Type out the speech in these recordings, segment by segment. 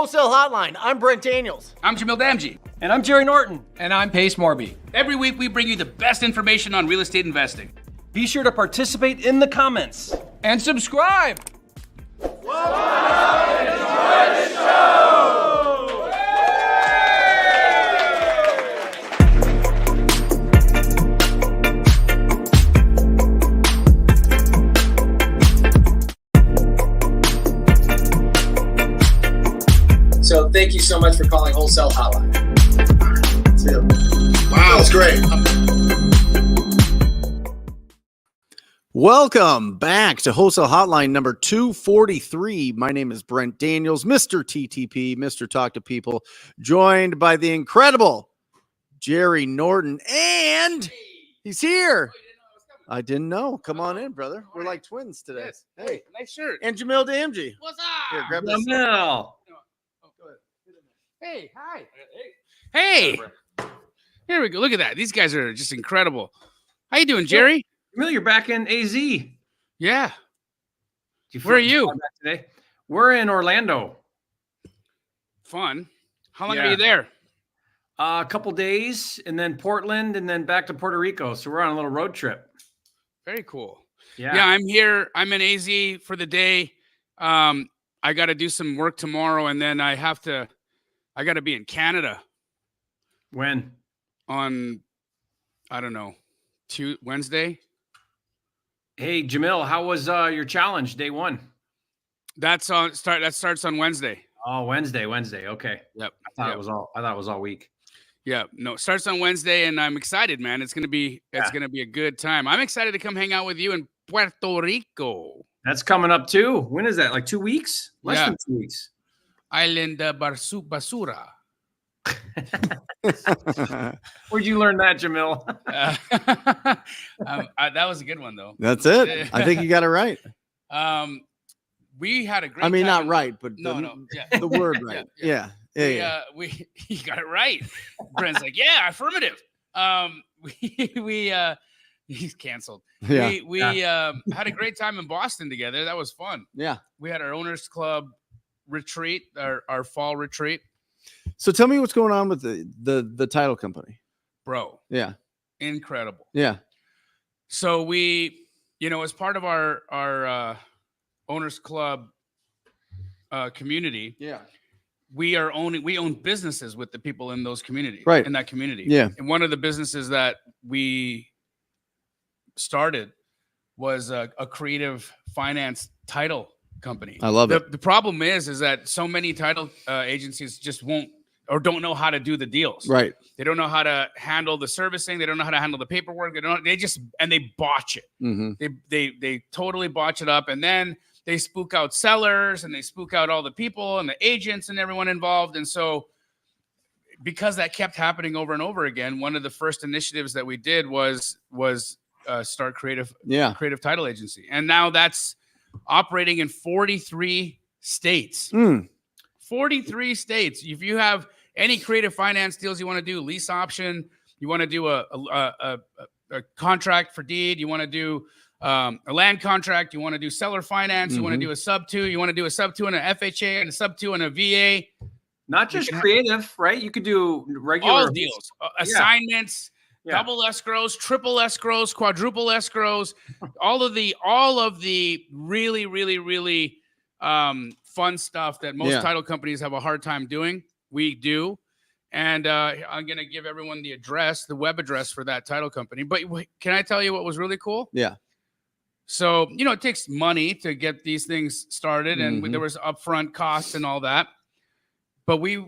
Wholesale Hotline. I'm Brent Daniels. I'm Jamil Damji. And I'm Jerry Norton. And I'm Morby. Every week we bring you the best information on real estate investing. Be sure to participate in the comments. And subscribe. So thank you so much for calling Wholesale Hotline. Wow, that's great. Welcome back to Wholesale Hotline number 243. My name is Brent Daniels, Mr. TTP, Mr. Talk to People, joined by the incredible Jerry Norton, and he's here. I didn't know. Come on in, brother. We're like twins today. Yes. Hey, Nice shirt. and Jamil Damji. What's up? Here, grab this. Jamil. Hey, hi. Hey. Here we go. Look at that. These guys are just incredible. How you doing, Jerry? Jamil, you're back in AZ. Yeah. Where are you? Today? We're in Orlando. Fun. How long are you there? A couple days, and then Portland, and then back to Puerto Rico. So we're on a little road trip. Very cool. Yeah, I'm here. I'm in AZ for the day. I got to do some work tomorrow, and then I got to be in Canada. When? On, I don't know, Wednesday. Hey, Jamil, how was your challenge day one? That starts on Wednesday. Oh, Wednesday. Okay. Yep. I thought it was all week. Yeah. No, it starts on Wednesday, and I'm excited, man. It's gonna be a good time. I'm excited to come hang out with you in Puerto Rico. That's coming up too. When is that? Like 2 weeks? Less than 2 weeks. Island Basura. Where'd you learn that, Jamil? That was a good one, though. That's it. I think you got it right. We had a great. I mean, time not right, but the word right. Yeah. He got it right. Brent's like, yeah, affirmative. He's canceled. Yeah. We had a great time in Boston together. That was fun. Yeah. We had our owners club retreat, our fall retreat. So tell me what's going on with the title company, bro. Yeah. Incredible. Yeah. So we, as part of our owners club community. Yeah. We own businesses with the people in those communities, right? In that community. Yeah. And one of the businesses that we started was a creative finance title company. I love it. The problem is that so many title agencies just won't or don't know how to do the deals. Right. They don't know how to handle the servicing. They don't know how to handle the paperwork. They botch it. Mm-hmm. They totally botch it up, and then they spook out sellers and they spook out all the people and the agents and everyone involved. And so because that kept happening over and over again, one of the first initiatives that we did was start creative title agency. And now that's operating in 43 states. 43 states. If you have any creative finance deals you want to do, lease option, you want to do a contract for deed, you want to do a land contract, you want to do seller finance, you want to do a subto, you want to do a subto and an FHA and a subto and a VA. Not just creative, right? You could do regular all deals, assignments, double escrows, triple escrows, quadruple escrows, all of the really, really, really fun stuff that most title companies have a hard time doing. We do. And I'm going to give everyone the web address for that title company. But can I tell you what was really cool? Yeah. So, it takes money to get these things started, and there was upfront costs and all that. But we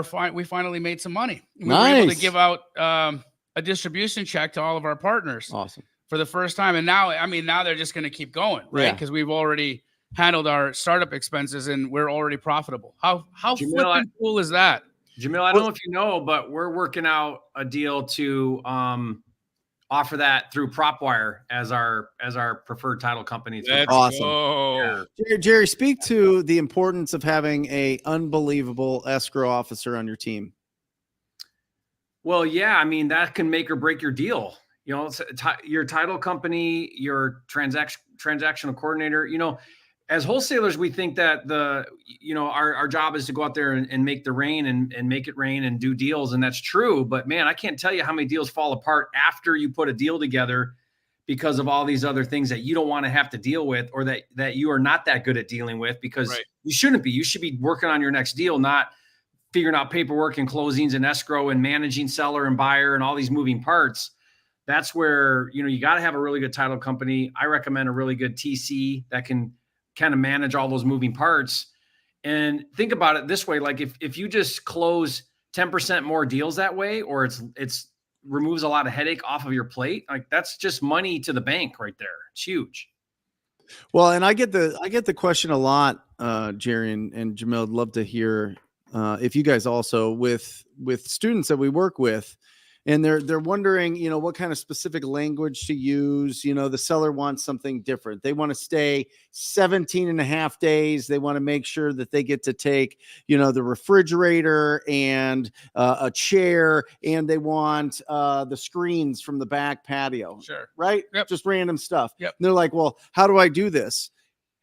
finally made some money. We were able to give out a distribution check to all of our partners. Awesome. For the first time. And now they're just going to keep going, right? Because we've already handled our startup expenses and we're already profitable. How flipping cool is that? Jamil, I don't know if you know, but we're working out a deal to offer that through PropWire as our preferred title company. That's awesome. Yeah. Jerry, speak to the importance of having a unbelievable escrow officer on your team. Well, yeah, I mean, that can make or break your deal. Your title company, your transactional coordinator, as wholesalers, we think that our job is to go out there and make the rain and make it rain and do deals. And that's true. But man, I can't tell you how many deals fall apart after you put a deal together because of all these other things that you don't want to have to deal with, or that you are not that good at dealing with, because you shouldn't be. You should be working on your next deal, not figuring out paperwork and closings and escrow and managing seller and buyer and all these moving parts. That's where, you got to have a really good title company. I recommend a really good TC that can kind of manage all those moving parts. And think about it this way. Like if you just close 10% more deals that way, or it's removes a lot of headache off of your plate, like that's just money to the bank right there. It's huge. Well, and I get the question a lot, Jerry and Jamil. I'd love to hear if you guys also with students that we work with, and they're wondering, what kind of specific language to use. The seller wants something different. They want to stay 17 and a half days. They want to make sure that they get to take, the refrigerator and a chair, and they want the screens from the back patio. Sure. Right? Yep. Just random stuff. Yep. And they're like, well, how do I do this?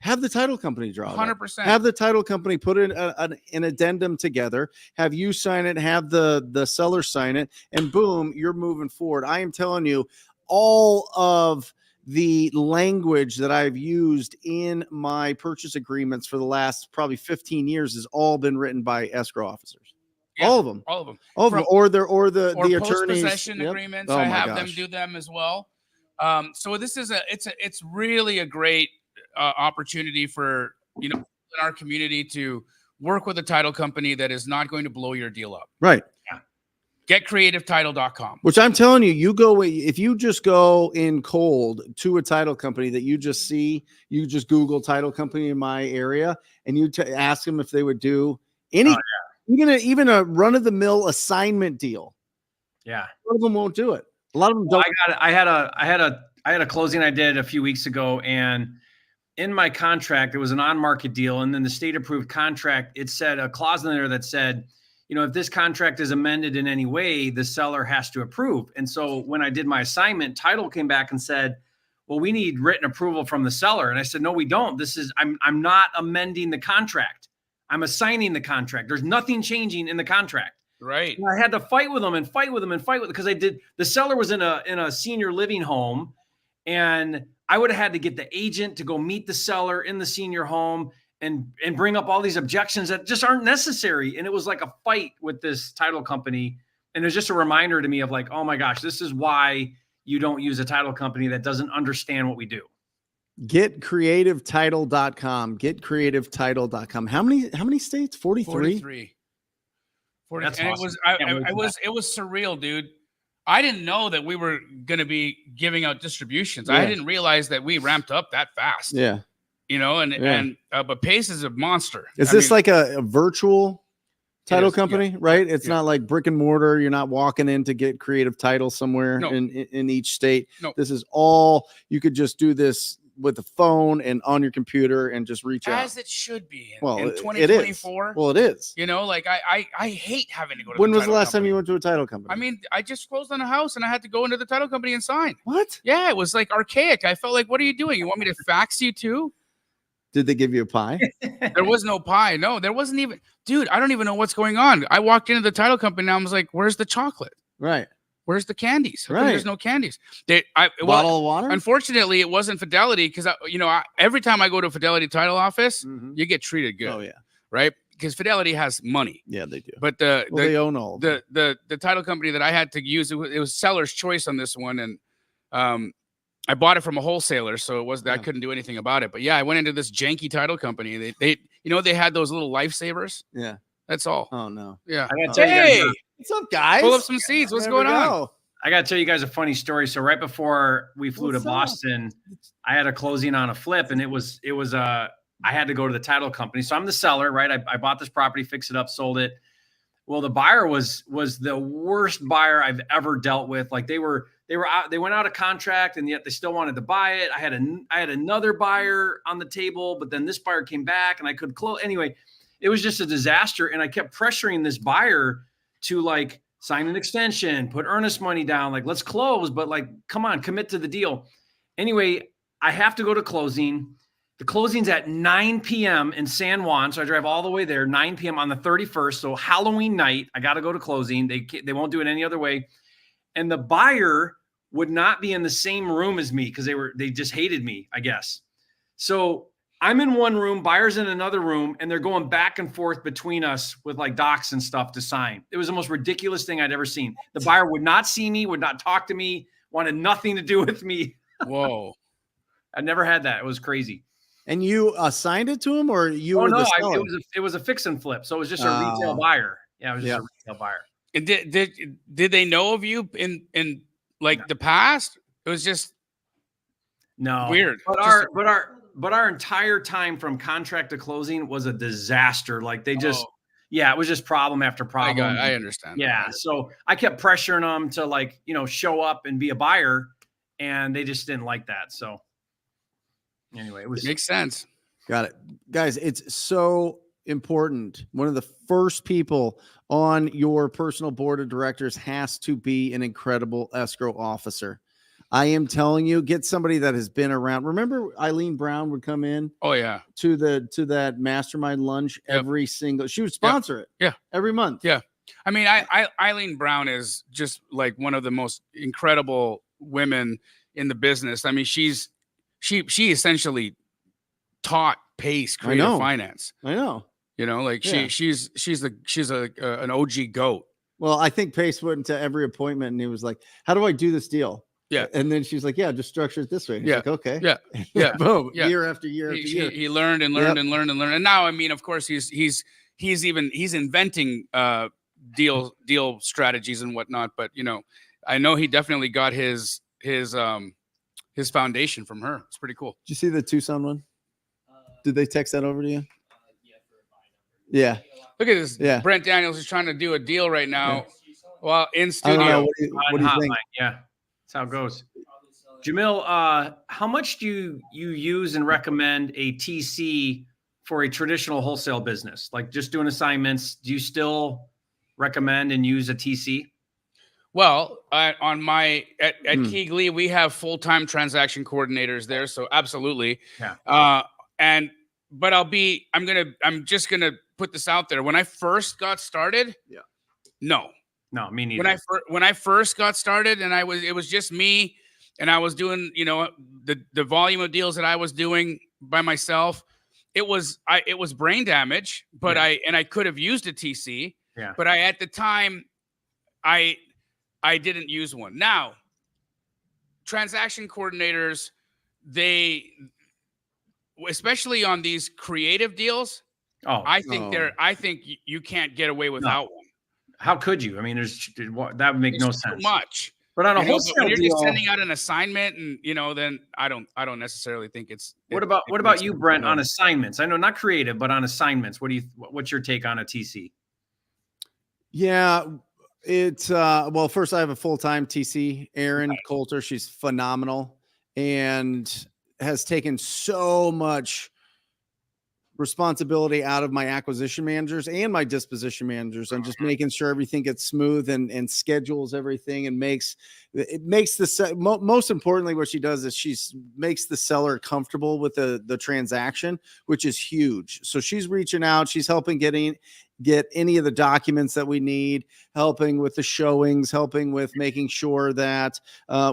Have the title company draw it up. 100%. Have the title company put in an addendum together, have you sign it, have the seller sign it, and boom, you're moving forward. I am telling you, all of the language that I've used in my purchase agreements for the last probably 15 years has all been written by escrow officers. Yeah, all of them. Or the attorneys. Post-possession agreements. I have them do them as well. So this is it's really a great opportunity for in our community to work with a title company that is not going to blow your deal up. Right. Yeah. GetCreativeTitle.com. Which I'm telling you, if you just go in cold to a title company that you just see, you just Google title company in my area, and you ask them if they would do any, even a run of the mill assignment deal. Yeah. A lot of them won't do it. A lot of them don't. I had a closing I did a few weeks ago, and in my contract, it was an on-market deal, and then the state-approved contract, it said a clause in there that said, if this contract is amended in any way, the seller has to approve. And so when I did my assignment, title came back and said, well, we need written approval from the seller. And I said, no, we don't. I'm not amending the contract. I'm assigning the contract. There's nothing changing in the contract. Right. And I had to fight with them because the seller was in a senior living home, and I would have had to get the agent to go meet the seller in the senior home and bring up all these objections that just aren't necessary. And it was like a fight with this title company. And it was just a reminder to me of like, oh my gosh, this is why you don't use a title company that doesn't understand what we do. GetCreativeTitle.com. GetCreativeTitle.com. How many states? 43? 40. That's and awesome. it was surreal, dude. I didn't know that we were going to be giving out distributions. Yeah. I didn't realize that we ramped up that fast. Yeah. But Pace is a monster. Is this like a virtual title company, right? It's not like brick and mortar. You're not walking in to get creative title somewhere in each state. No. This is all, you could just do this with a phone and on your computer and just reach out. As it should be in 2024. It is. Well, it is. I hate having to go to When the was the title last time company. you went to a title company? I mean, I just closed on a house and I had to go into the title company and sign. What? Yeah, it was like archaic. I felt like, what are you doing? You want me to fax you too? Did they give you a pie? There was no pie. No, there wasn't even. Dude, I don't even know what's going on. I walked into the title company and I was like, where's the chocolate? Right. Where's the candies? How come Right. There's no candies. Bottle of water? Unfortunately, it wasn't Fidelity because every time I go to a Fidelity title office, Mhm. you get treated good. Oh, yeah. Right? Because Fidelity has money. Yeah, they do. But They own all. the title company that I had to use, it was seller's choice on this one, and I bought it from a wholesaler, so it was I couldn't do anything about it. But yeah, I went into this janky title company. They they had those little lifesavers. Yeah. That's all. Oh, no. Yeah. I gotta tell you Hey, guys, What's up, guys? pull up some seeds. What's There going we on? go. I got to tell you guys a funny story. So right before we flew What's to up? Boston, I had a closing on a flip, and it was I had to go to the title company. So I'm the seller, right? I bought this property, fixed it up, sold it. Well, the buyer was the worst buyer I've ever dealt with. Like they went out of contract, and yet they still wanted to buy it. I had another buyer on the table, but then this buyer came back and I could close. Anyway, it was just a disaster. And I kept pressuring this buyer to like sign an extension, put earnest money down, like let's close, but like, come on, commit to the deal. Anyway, I have to go to closing. The closing's at 9 p.m. in San Juan. So I drive all the way there, 9 p.m. on the 31st. So Halloween night, I got to go to closing. They won't do it any other way. And the buyer would not be in the same room as me because they just hated me, I guess. So I'm in one room, buyer's in another room, and they're going back and forth between us with like docs and stuff to sign. It was the most ridiculous thing I'd ever seen. The buyer would not see me, would not talk to me, wanted nothing to do with me. Whoa. I never had that. It was crazy. And you assigned it to him, or you? Oh were no, the seller? it was a fix and flip. So it was just a retail buyer. Yeah, it was just a retail buyer. And did they know of you in like the past? It was just weird. But our entire time from contract to closing was a disaster. Like they just it was just problem after problem. I understand. Yeah. So I kept pressuring them to like, show up and be a buyer, and they just didn't like that. So anyway, it makes sense. Got it. Guys, it's so important. One of the first people on your personal board of directors has to be an incredible escrow officer. I am telling you, get somebody that has been around. Remember Eileen Brown would come in to that mastermind lunch every single, she would sponsor it every month. Yeah. I mean, Eileen Brown is just like one of the most incredible women in the business. I mean, she essentially taught PACE creative finance. I know. She's an OG goat. Well, I think PACE went to every appointment and he was like, how do I do this deal? Yeah. And then she's like, yeah, just structure it this way. And he's like, okay. Yeah. Yeah. Boom. Yeah. Year after year after year. He learned and learned and learned and learned. And now, I mean, of course, he's inventing deal strategies and whatnot. But I know he definitely got his foundation from her. It's pretty cool. Did you see the Tucson one? Did they text that over to you? Yeah. Look at this. Yeah. Brent Daniels is trying to do a deal right now. Well, in studio. What do you think? Yeah. That's how it goes. Jamil, how much do you use and recommend a TC for a traditional wholesale business? Like just doing assignments, do you still recommend and use a TC? Well, at Keegley, we have full-time transaction coordinators there. So absolutely. Yeah. But I'm just gonna put this out there. When I first got started, no, me neither. When I first got started, and it was just me, and I was doing, the volume of deals that I was doing by myself. It was brain damage, but I could have used a TC. Yeah. But at the time, I didn't use one. Now, transaction coordinators, especially on these creative deals, I think you can't get away without one. How could you? I mean, that would make no sense. Too much. But on a wholesale when you're deal, just sending out an assignment, and then I don't necessarily think it's. What about you, Brent, on assignments? I know not creative, but on assignments, what's your take on a TC? Yeah, it's well, first I have a full-time TC, Erin Coulter. She's phenomenal and has taken so much responsibility out of my acquisition managers and my disposition managers and just making sure everything gets smooth and schedules everything and makes the most importantly, what she does is makes the seller comfortable with the transaction, which is huge. So she's reaching out, she's helping get any of the documents that we need, helping with the showings, helping with making sure that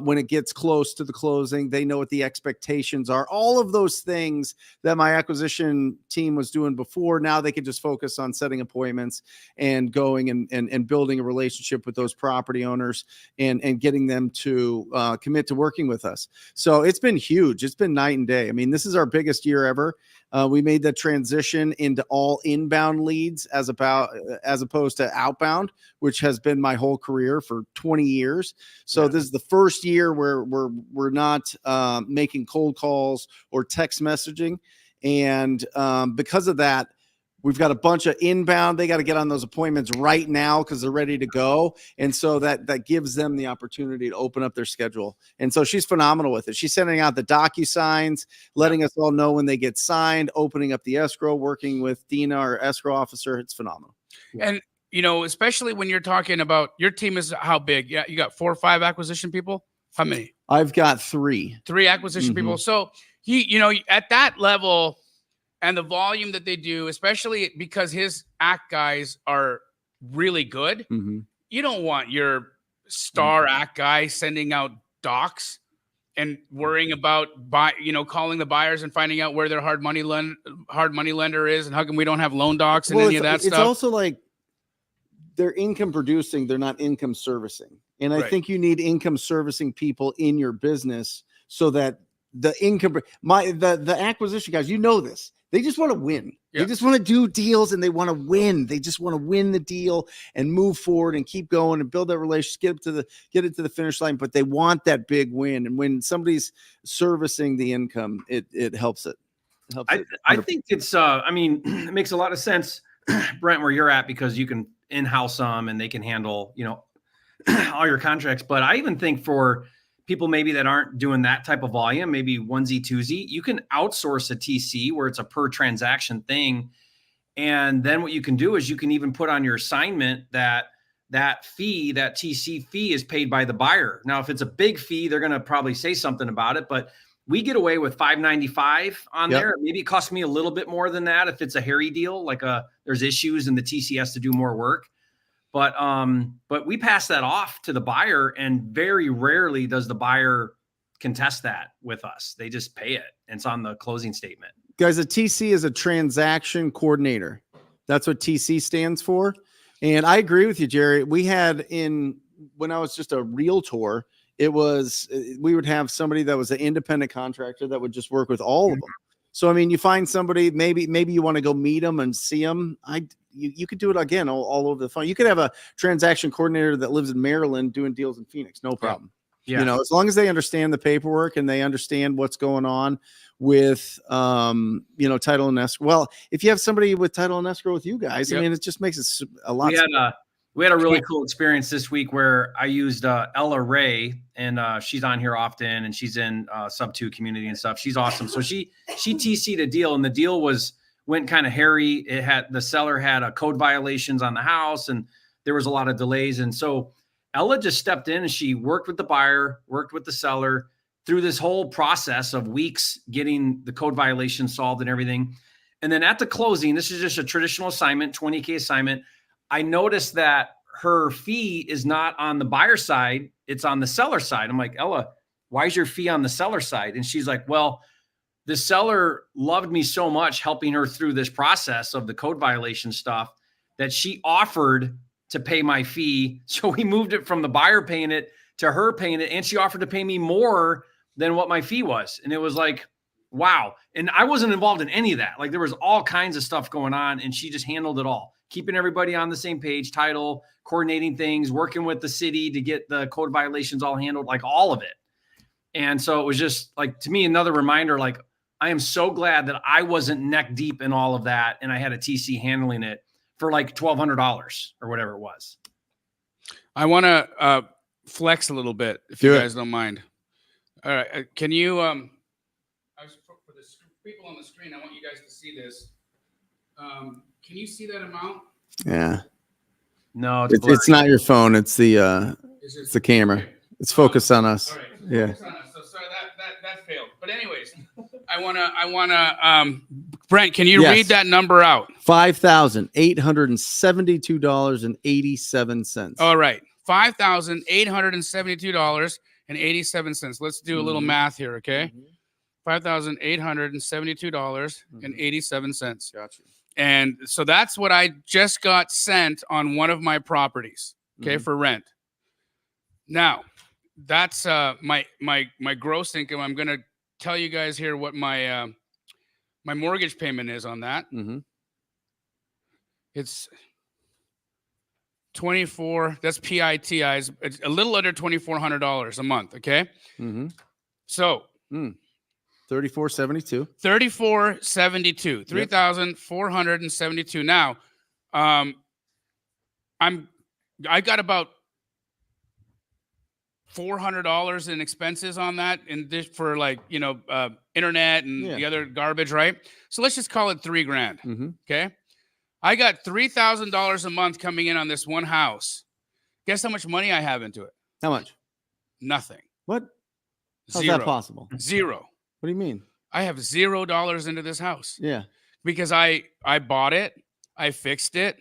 when it gets close to the closing, they know what the expectations are. All of those things that my acquisition team was doing before, now they can just focus on setting appointments and going and building a relationship with those property owners and getting them to commit to working with us. So it's been huge. It's been night and day. I mean, this is our biggest year ever. We made the transition into all inbound leads as opposed to outbound, which has been my whole career for 20 years. So this is the first year where we're not making cold calls or text messaging. And because of that, we've got a bunch of inbound. They got to get on those appointments right now because they're ready to go. And so that gives them the opportunity to open up their schedule. And so she's phenomenal with it. She's sending out the DocuSigns, letting us all know when they get signed, opening up the escrow, working with Dina, our escrow officer. It's phenomenal. And, especially when you're talking about your team is how big? Yeah, you got 4 or 5 acquisition people? How many? I've got 3. 3 acquisition people. So at that level and the volume that they do, especially because his act guys are really good. Mm-hmm. You don't want your star act guy sending out docs and worrying about calling the buyers and finding out where their hard money lender is and how come we don't have loan docs and any of that stuff. It's also like they're income producing, they're not income servicing. And I think you need income servicing people in your business so that the income, the acquisition guys, this. They just want to win. Yep. They just want to do deals and they want to win. They just want to win the deal and move forward and keep going and build that relationship, get it to the finish line. But they want that big win. And when somebody's servicing the income, it helps it. I think it's, it makes a lot of sense, Brent, where you're at, because you can in-house them and they can handle, all your contracts. But I even think for people maybe that aren't doing that type of volume, maybe onesie, twosie, you can outsource a TC where it's a per transaction thing. And then what you can do is you can even put on your assignment that fee, that TC fee, is paid by the buyer. Now, if it's a big fee, they're going to probably say something about it, but we get away with $595 on there. Maybe it costs me a little bit more than that if it's a hairy deal, like there's issues and the TC has to do more work. But we pass that off to the buyer, and very rarely does the buyer contest that with us. They just pay it. And it's on the closing statement. Guys, a TC is a transaction coordinator. That's what TC stands for. And I agree with you, Jerry. We had when I was just a realtor, we would have somebody that was an independent contractor that would just work with all of them. So, you find somebody, maybe you want to go meet them and see them. You could do it again all over the phone. You could have a transaction coordinator that lives in Maryland doing deals in Phoenix. No problem. Yeah. As long as they understand the paperwork and they understand what's going on with, title and escrow. Well, if you have somebody with title and escrow with you guys, it just makes it a lot. We had a really cool experience this week where I used Ella Ray, and she's on here often, and she's in subto community and stuff. She's awesome. So she TC'd a deal, and the deal went kind of hairy. The seller had code violations on the house, and there was a lot of delays. And so Ella just stepped in and she worked with the buyer, worked with the seller through this whole process of weeks, getting the code violations solved and everything. And then at the closing, this is just a traditional assignment, 20K assignment. I noticed that her fee is not on the buyer side. It's on the seller side. I'm like, Ella, why is your fee on the seller side? And she's like, well, the seller loved me so much helping her through this process of the code violation stuff that she offered to pay my fee. So we moved it from the buyer paying it to her paying it. And she offered to pay me more than what my fee was. And it was like, wow. And I wasn't involved in any of that. Like, there was all kinds of stuff going on, and she just handled it all, keeping everybody on the same page, title, coordinating things, working with the city to get the code violations all handled, like all of it. And so it was just like, to me, another reminder, like, I am so glad that I wasn't neck deep in all of that. And I had a TC handling it for like $1,200 or whatever it was. I want to flex a little bit, if you guys don't mind. All right. Can you, for the people on the screen, I want you guys to see this. Can you see that amount? Yeah. No, it's not your phone. It's the camera. Okay. It's focused on us. All right. Yeah. Focus on us. So sorry that failed. But anyways, I wanna Brent, can you read that number out? $5,872.87. All right. $5,872.87. Let's do a little math here, okay? $5,872.87. Gotcha. And so that's what I just got sent on one of my properties, okay, for rent. Now, that's my gross income. I'm going to tell you guys here what my my mortgage payment is on that. It's 24. That's PITIs. It's a little under $2,400 a month. Okay. So. 3472. 3472. 3,472. Now, I got about $400 in expenses on that, and this for internet and the other garbage, right? So let's just call it $3,000. Okay, I got $3,000 a month coming in on this one house. Guess how much money I have into it? How much? Nothing. What? How's Zero. that possible? Zero. What do you mean? I have $0 into this house. Yeah. Because I bought it, I fixed it,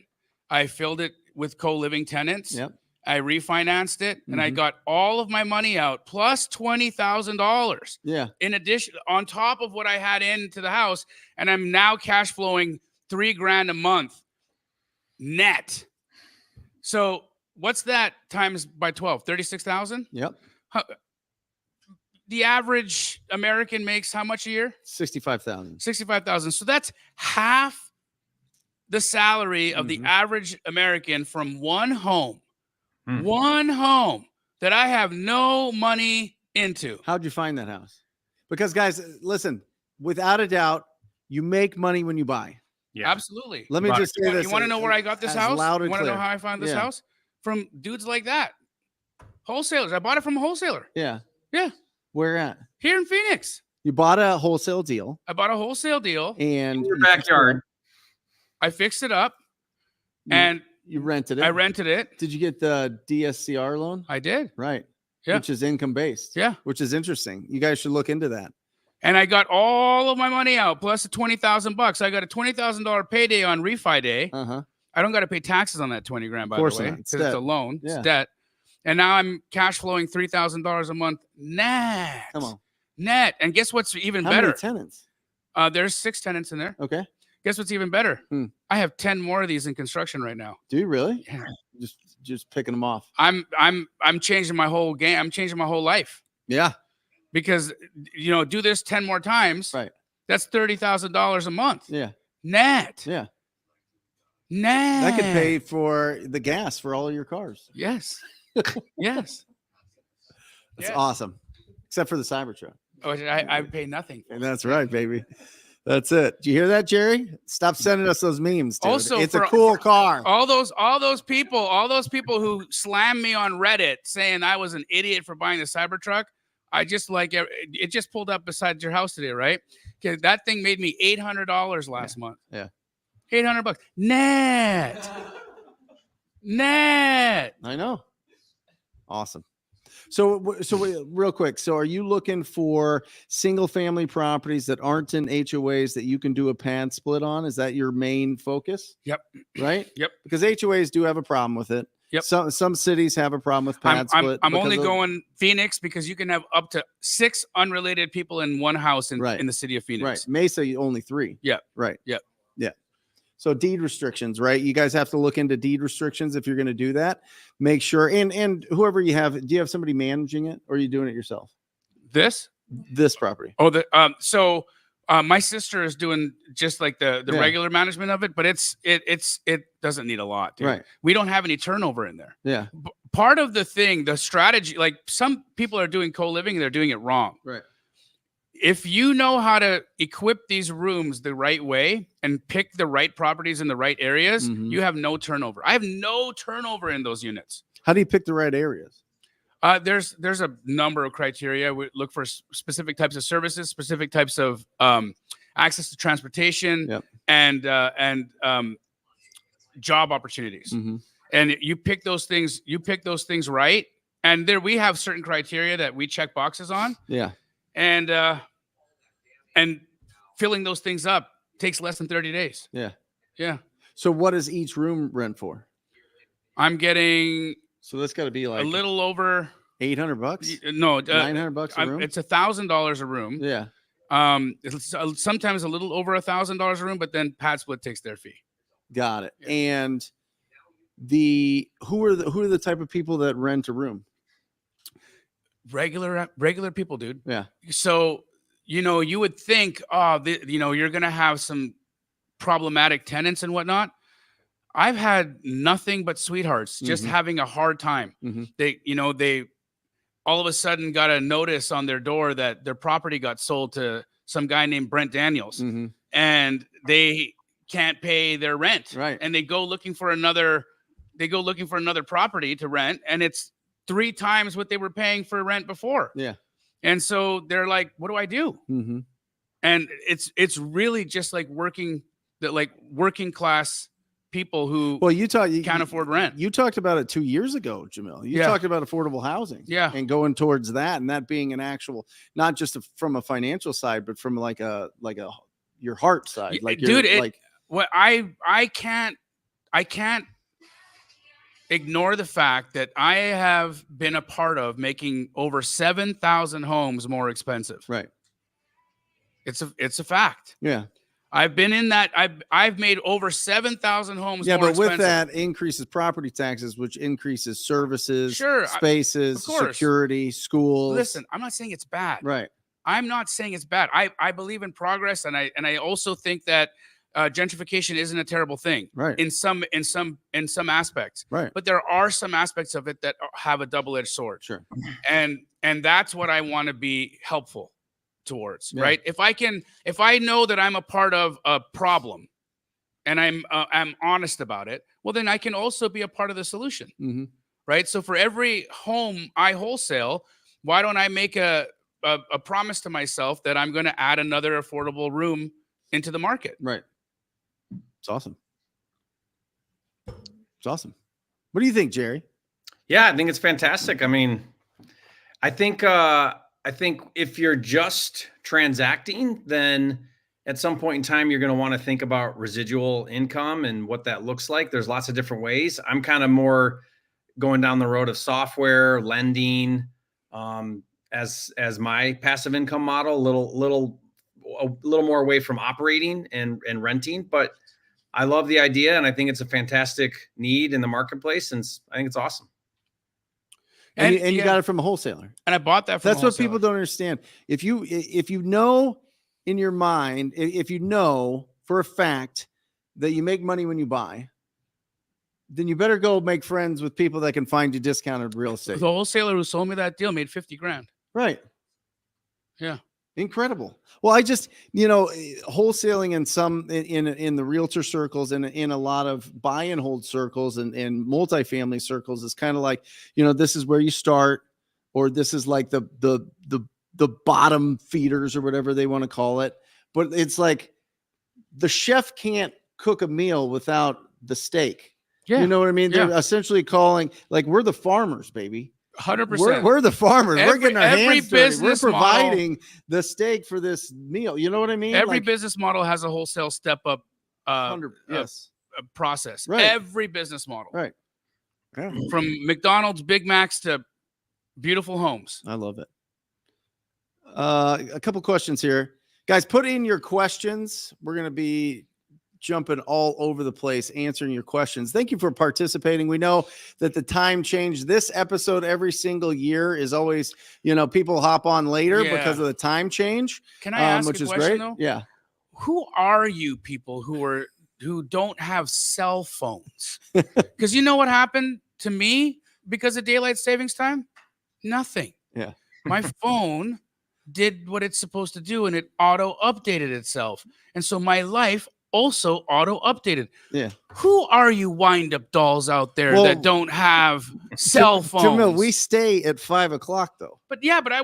I filled it with co-living tenants. Yep. I refinanced it, and I got all of my money out plus $20,000. Yeah. In addition, on top of what I had into the house, and I'm now cash flowing $3,000 a month net. So what's that times by 12? 36,000? Yep. The average American makes how much a year? 65,000. 65,000. So that's half the salary of the average American from one home. One home that I have no money into. How'd you find that house? Because guys, listen, without a doubt, you make money when you buy. Yeah. Absolutely. Let me just say this. You want to know where I got this house? Loud and You want to know clear. how I found this house? From dudes like that. Wholesalers. I bought it from a wholesaler. Yeah. Yeah. Where at? Here in Phoenix. You bought a wholesale deal. I bought a wholesale deal. And In your backyard. I fixed it up. And you rented it. I rented it. Did you get the DSCR loan? I did. Right. Yeah. Which is income based. Yeah. Which is interesting. You guys should look into that. And I got all of my money out plus the $20,000. I got a $20,000 payday on refi day. I don't got to pay taxes on that $20,000, by the way, because it's a loan. Yeah. It's debt. And now I'm cash flowing $3,000 a month net. Come on. Net. And guess what's even How better? many tenants? There's 6 tenants in there. Okay. Guess what's even better? I have 10 more of these in construction right now. Do you really? Yeah. Just picking them off. I'm changing my whole game. I'm changing my whole life. Yeah. Because do this 10 more times. Right. That's $30,000 a month. Yeah. Net. Yeah. Net. That could pay for the gas for all of your cars. Yes. Yes. That's awesome. Except for the Cybertruck. Oh, I pay nothing. And that's right, baby. That's it. Do you hear that, Jerry? Stop sending us those memes, dude. Also, it's a cool car. All those people who slammed me on Reddit saying I was an idiot for buying the Cybertruck. I just it just pulled up beside your house today, right? Okay, that thing made me $800 last month. Yeah. $800 net. Net. I know. Awesome. So real quick. So are you looking for single family properties that aren't in HOAs that you can do a pad split on? Is that your main focus? Yep. Right? Yep. Because HOAs do have a problem with it. Yep. Some cities have a problem with pad split. I'm only going Phoenix because you can have up to 6 unrelated people in one house in the city of Phoenix. Right. Mesa, only 3. Yeah. Right. Yeah. Yeah. So deed restrictions, right? You guys have to look into deed restrictions if you're going to do that. Make sure, and whoever you have, do you have somebody managing it, or are you doing it yourself? This property. Oh, so my sister is doing just like the regular management of it, but it doesn't need a lot, dude. Right. We don't have any turnover in there. Yeah. Part of the strategy, like some people are doing co-living and they're doing it wrong. Right. If you know how to equip these rooms the right way and pick the right properties in the right areas, you have no turnover. I have no turnover in those units. How do you pick the right areas? There's a number of criteria. We look for specific types of services, specific types of access to transportation, and job opportunities. And you pick those things. You pick those things right. And there we have certain criteria that we check boxes on. Yeah. And filling those things up takes less than 30 days. Yeah. Yeah. So what does each room rent for? I'm getting so that's got to be like a little over $800. No, $900 a room. It's $1,000 a room. Yeah. It's sometimes a little over $1,000 a room, but then PadSplit takes their fee. Got it. Yeah. And who are the type of people that rent a room? Regular people, dude. Yeah. So you would think, you're gonna have some problematic tenants and whatnot. I've had nothing but sweethearts just having a hard time. They all of a sudden got a notice on their door that their property got sold to some guy named Brent Daniels, and they can't pay their rent. Right. And they go looking for another property to rent, and it's 3 times what they were paying for rent before. Yeah. And so they're like, what do I do? And it's really just like working class people who you can't afford rent. You talked about it 2 years ago, Jamil. You talked about affordable housing, and going towards that, and that being an actual, not just from a financial side, but from like a your heart side. Like, dude, what I can't ignore the fact that I have been a part of making over 7,000 homes more expensive. Right. It's a fact. Yeah. I've been in that. I've made over 7,000 homes. Yeah, more but expensive. with that increases property taxes, which increases services, Sure, spaces, security, schools. Listen, I'm not saying it's bad. Right. I'm not saying it's bad. I believe in progress, and I also think that gentrification isn't a terrible thing. Right. In some aspects. Right. But there are some aspects of it that have a double-edged sword. Sure. And that's what I want to be helpful towards, right? If I know that I'm a part of a problem and I'm honest about it, well, then I can also be a part of the solution, right? So for every home I wholesale, why don't I make a promise to myself that I'm going to add another affordable room into the market? Right. It's awesome. It's awesome. What do you think, Jerry? Yeah, I think it's fantastic. I mean, I think if you're just transacting, then at some point in time, you're going to want to think about residual income and what that looks like. There's lots of different ways. I'm kind of more going down the road of software, lending, as my passive income model, a little more away from operating and renting. But I love the idea, and I think it's a fantastic need in the marketplace, and I think it's awesome. And you got it from a wholesaler. And I bought that from That's what people don't understand. If you know in your mind, if you know for a fact that you make money when you buy, then you better go make friends with people that can find you discounted real estate. The wholesaler who sold me that deal made $50,000. Right. Yeah. Incredible. Well, I just, wholesaling in the realtor circles and in a lot of buy and hold circles and multifamily circles is kind of like, this is where you start, or this is like the bottom feeders or whatever they want to call it. But it's like the chef can't cook a meal without the steak. Yeah. You know what I mean? Yeah. They're essentially calling, like, we're the farmers, baby. 100%. We're the farmers. We're getting our hands dirty. We're providing the steak for this meal. You know what I mean? Every business model has a wholesale step up process. Right. Every business model. Right. Yeah. From McDonald's Big Macs to beautiful homes. I love it. A couple questions here. Guys, put in your questions. We're going to be jumping all over the place, answering your questions. Thank you for participating. We know that the time change, this episode every single year is always, people hop on later because of the time change. Can I ask which a is question, great. though? Yeah. Who are you people who don't have cell phones? Because you know what happened to me because of daylight savings time? Nothing. Yeah. My phone did what it's supposed to do, and it auto updated itself. And so my life also auto updated. Yeah. Who are you wind up dolls out there that don't have cell phones? Jamil, we stay at 5:00 though. But I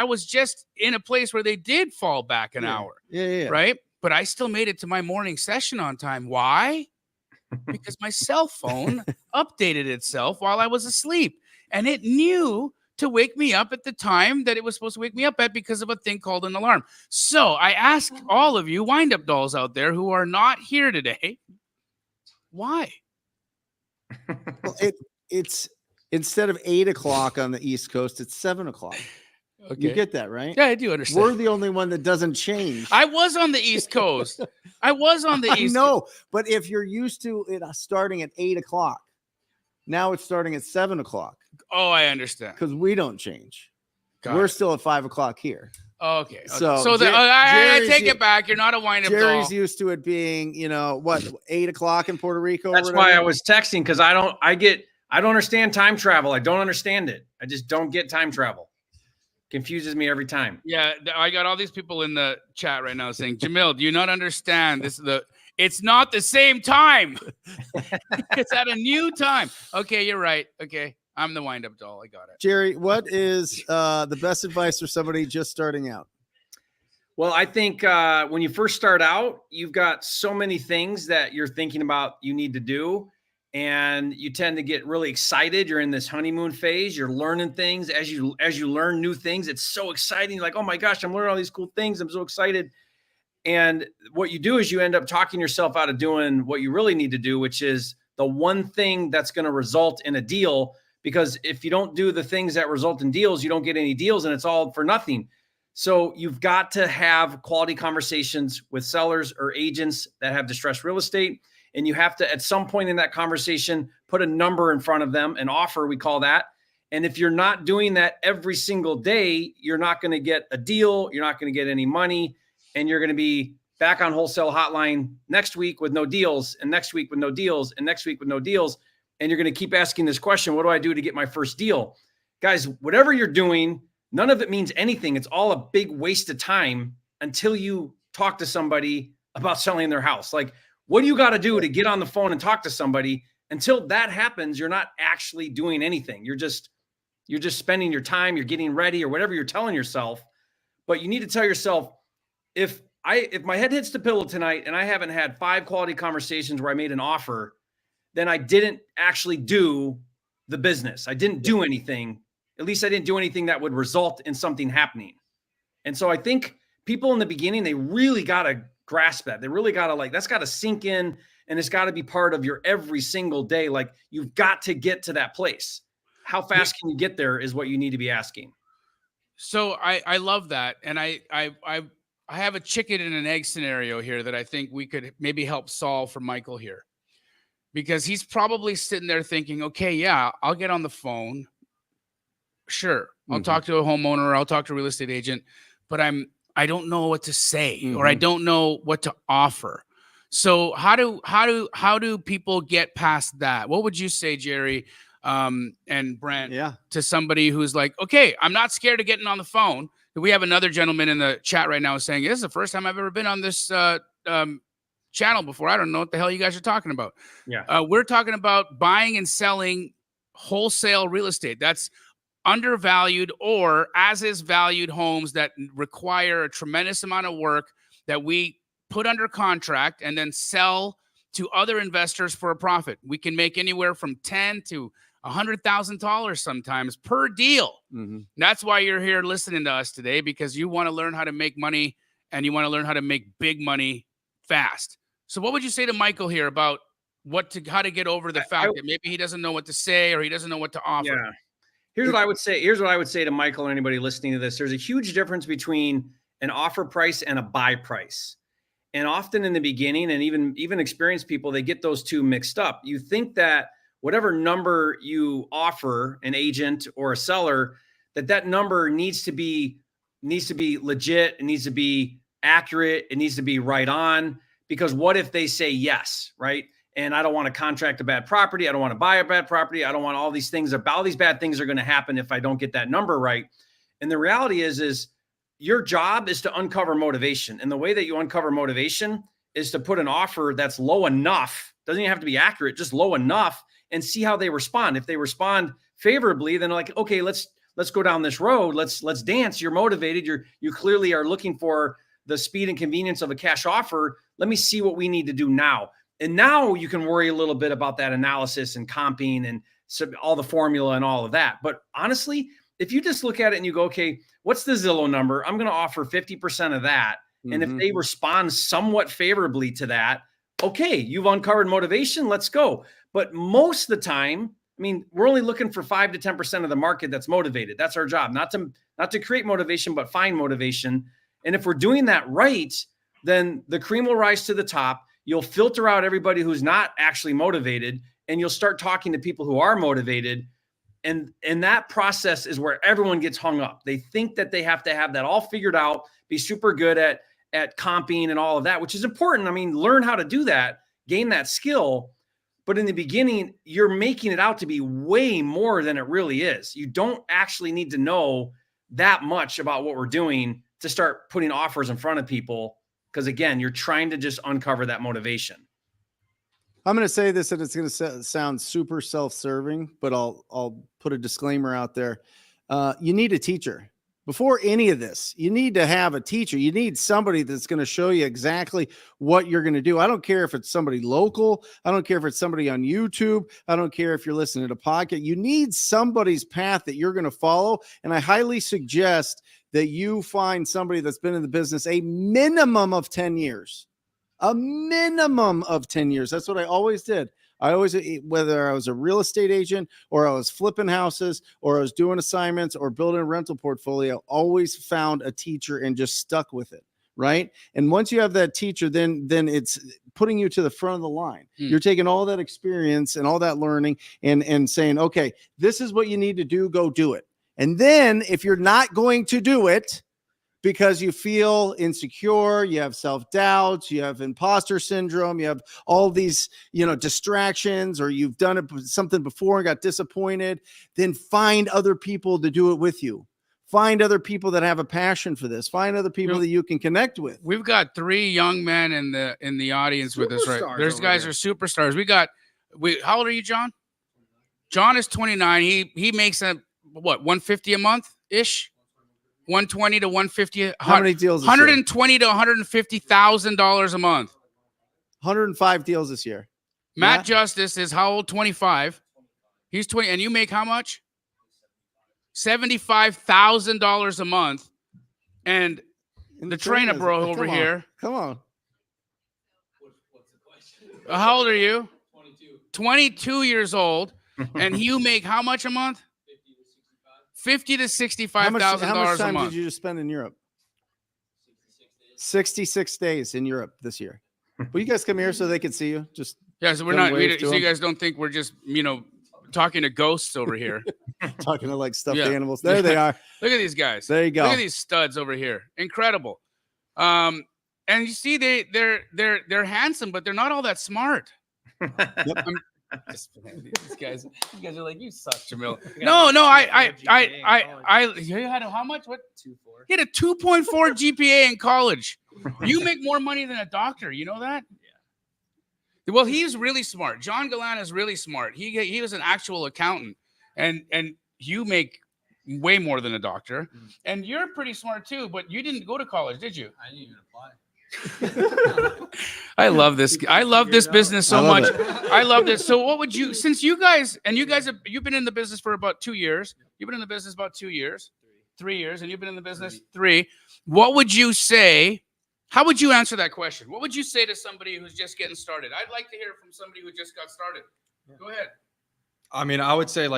was just in a place where they did fall back an hour. Yeah. Right. But I still made it to my morning session on time. Why? Because my cell phone updated itself while I was asleep, and it knew to wake me up at the time that it was supposed to wake me up at because of a thing called an alarm. So I ask all of you wind-up dolls out there who are not here today, why? Well, it's instead of 8:00 on the East Coast, it's 7:00. Okay. You get that, right? Yeah, I do understand. We're the only one that doesn't change. I was on the East Coast. I know, but if you're used to it starting at 8:00, now it's starting at 7:00. Oh, I understand. Because we don't change. We're still at 5:00 here. Okay. So I take it back. You're not a wind-up doll. Jerry's used to it being, 8:00 in Puerto Rico. That's why I was texting, because I don't understand time travel. I don't understand it. I just don't get time travel. Confuses me every time. Yeah, I got all these people in the chat right now saying, Jamil, do you not understand it's not the same time. It's at a new time. Okay, you're right. Okay. I'm the wind-up doll. I got it. Jerry, what is the best advice for somebody just starting out? Well, I think when you first start out, you've got so many things that you're thinking about you need to do. And you tend to get really excited. You're in this honeymoon phase. You're learning things as you learn new things. It's so exciting. You're like, oh my gosh, I'm learning all these cool things. I'm so excited. And what you do is you end up talking yourself out of doing what you really need to do, which is the one thing that's going to result in a deal. Because if you don't do the things that result in deals, you don't get any deals, and it's all for nothing. So you've got to have quality conversations with sellers or agents that have distressed real estate. And you have to, at some point in that conversation, put a number in front of them, an offer, we call that. And if you're not doing that every single day, you're not going to get a deal. You're not going to get any money. And you're going to be back on Wholesale Hotline next week with no deals, and next week with no deals, and next week with no deals. And you're going to keep asking this question, what do I do to get my first deal? Guys, whatever you're doing, none of it means anything. It's all a big waste of time until you talk to somebody about selling their house. Like, what do you got to do to get on the phone and talk to somebody? Until that happens, you're not actually doing anything. You're just spending your time, you're getting ready or whatever you're telling yourself. But you need to tell yourself, if my head hits the pillow tonight and I haven't had 5 quality conversations where I made an offer, then I didn't actually do the business. I didn't do anything. At least I didn't do anything that would result in something happening. And so I think people in the beginning, they really got to grasp that. They really got to that's got to sink in, and it's got to be part of your every single day. Like, you've got to get to that place. How fast can you get there is what you need to be asking. So I love that. And I have a chicken and an egg scenario here that I think we could maybe help solve for Michael here, because he's probably sitting there thinking, okay, yeah, I'll get on the phone. Sure. I'll talk to a homeowner. I'll talk to a real estate agent, but I don't know what to say, or I don't know what to offer. So how do people get past that? What would you say, Jerry, and Brent, to somebody who's like, okay, I'm not scared of getting on the phone. We have another gentleman in the chat right now saying, this is the first time I've ever been on this channel before. I don't know what the hell you guys are talking about. Yeah. We're talking about buying and selling wholesale real estate. That's undervalued or as is valued homes that require a tremendous amount of work that we put under contract and then sell to other investors for a profit. We can make anywhere from $10,000 to $100,000 sometimes per deal. That's why you're here listening to us today, because you want to learn how to make money and you want to learn how to make big money fast. So what would you say to Michael here about how to get over the fact that maybe he doesn't know what to say or he doesn't know what to offer? Yeah. Here's what I would say. Here's what I would say to Michael or anybody listening to this. There's a huge difference between an offer price and a buy price. And often in the beginning, and even experienced people, they get those two mixed up. You think that whatever number you offer an agent or a seller, that number needs to be legit. It needs to be accurate. It needs to be right on. Because what if they say yes, right? And I don't want to contract a bad property. I don't want to buy a bad property. I don't want all these things. All these bad things are going to happen if I don't get that number right. And the reality is your job is to uncover motivation. And the way that you uncover motivation is to put an offer that's low enough. Doesn't even have to be accurate, just low enough, and see how they respond. If they respond favorably, then like, okay, let's go down this road. Let's dance. You're motivated. You clearly are looking for the speed and convenience of a cash offer. Let me see what we need to do now. And now you can worry a little bit about that analysis and comping and all the formula and all of that. But honestly, if you just look at it and you go, okay, what's the Zillow number? I'm going to offer 50% of that. And if they respond somewhat favorably to that, okay, you've uncovered motivation. Let's go. But most of the time, I mean, we're only looking for 5 to 10% of the market that's motivated. That's our job, not to create motivation, but find motivation. And if we're doing that right, then the cream will rise to the top. You'll filter out everybody who's not actually motivated, and you'll start talking to people who are motivated. And that process is where everyone gets hung up. They think that they have to have that all figured out, be super good at comping and all of that, which is important. I mean, learn how to do that, gain that skill. But in the beginning, you're making it out to be way more than it really is. You don't actually need to know that much about what we're doing to start putting offers in front of people. Because again, you're trying to just uncover that motivation. I'm going to say this, and it's going to sound super self-serving, but I'll put a disclaimer out there. You need a teacher. before any of this, you need to have a teacher. You need somebody that's going to show you exactly what you're going to do. I don't care if it's somebody local. I don't care if it's somebody on YouTube. I don't care if you're listening to a podcast. You need somebody's path that you're going to follow. And I highly suggest that you find somebody that's been in the business a minimum of 10 years. A minimum of 10 years. That's what I always did. I always, whether I was a real estate agent or I was flipping houses or I was doing assignments or building a rental portfolio, always found a teacher and just stuck with it. Right. And once you have that teacher, then it's putting you to the front of the line. You're taking all that experience and all that learning and saying, okay, this is what you need to do. Go do it. And then if you're not going to do it, because you feel insecure, you have self-doubts, you have imposter syndrome, you have all these, distractions, or you've done something before and got disappointed, then find other people to do it with you. Find other people that have a passion for this. Find other people that you can connect with. We've got 3 young men in the audience with us, right? There's guys who are superstars. How old are you, John? John is 29. He makes $150 a month ish. 120 to 150. How many deals? 120 to $150,000 a month. 105 deals this year. Matt Justice is how old? 25. He's 20, and you make how much? $75,000 a month. And the trainer bro over here. Come on. What's the question? How old are you? 22. 22 years old, and you make how much a month? $50,000 to $65,000 How much a time month. did you just spend in Europe? 66 days in Europe this year. Will you guys come here so they can see you? So we're not. So you guys don't think we're just talking to ghosts over here. Talking to like stuffed animals. There they are. Look at these guys. There you go. Look at these studs over here. Incredible. And you see they're handsome, but they're not all that smart. Yep. These guys are like, you suck, Jamil. No, you had how much? What? 2.4. He had a 2.4 GPA in college. You make more money than a doctor. You know that? Yeah. Well, he's really smart. John Galan is really smart. He was an actual accountant, and you make way more than a doctor. And you're pretty smart too, but you didn't go to college, did you? I didn't even apply. I love this. I love this business so much. I love this. So what would you, since you've been in the business for about 2 years. You've been in the business about 2 years, 3 years, and you've been in the business 3. What would you say? How would you answer that question? What would you say to somebody who's just getting started? I'd like to hear from somebody who just got started. Go ahead. I mean, I would say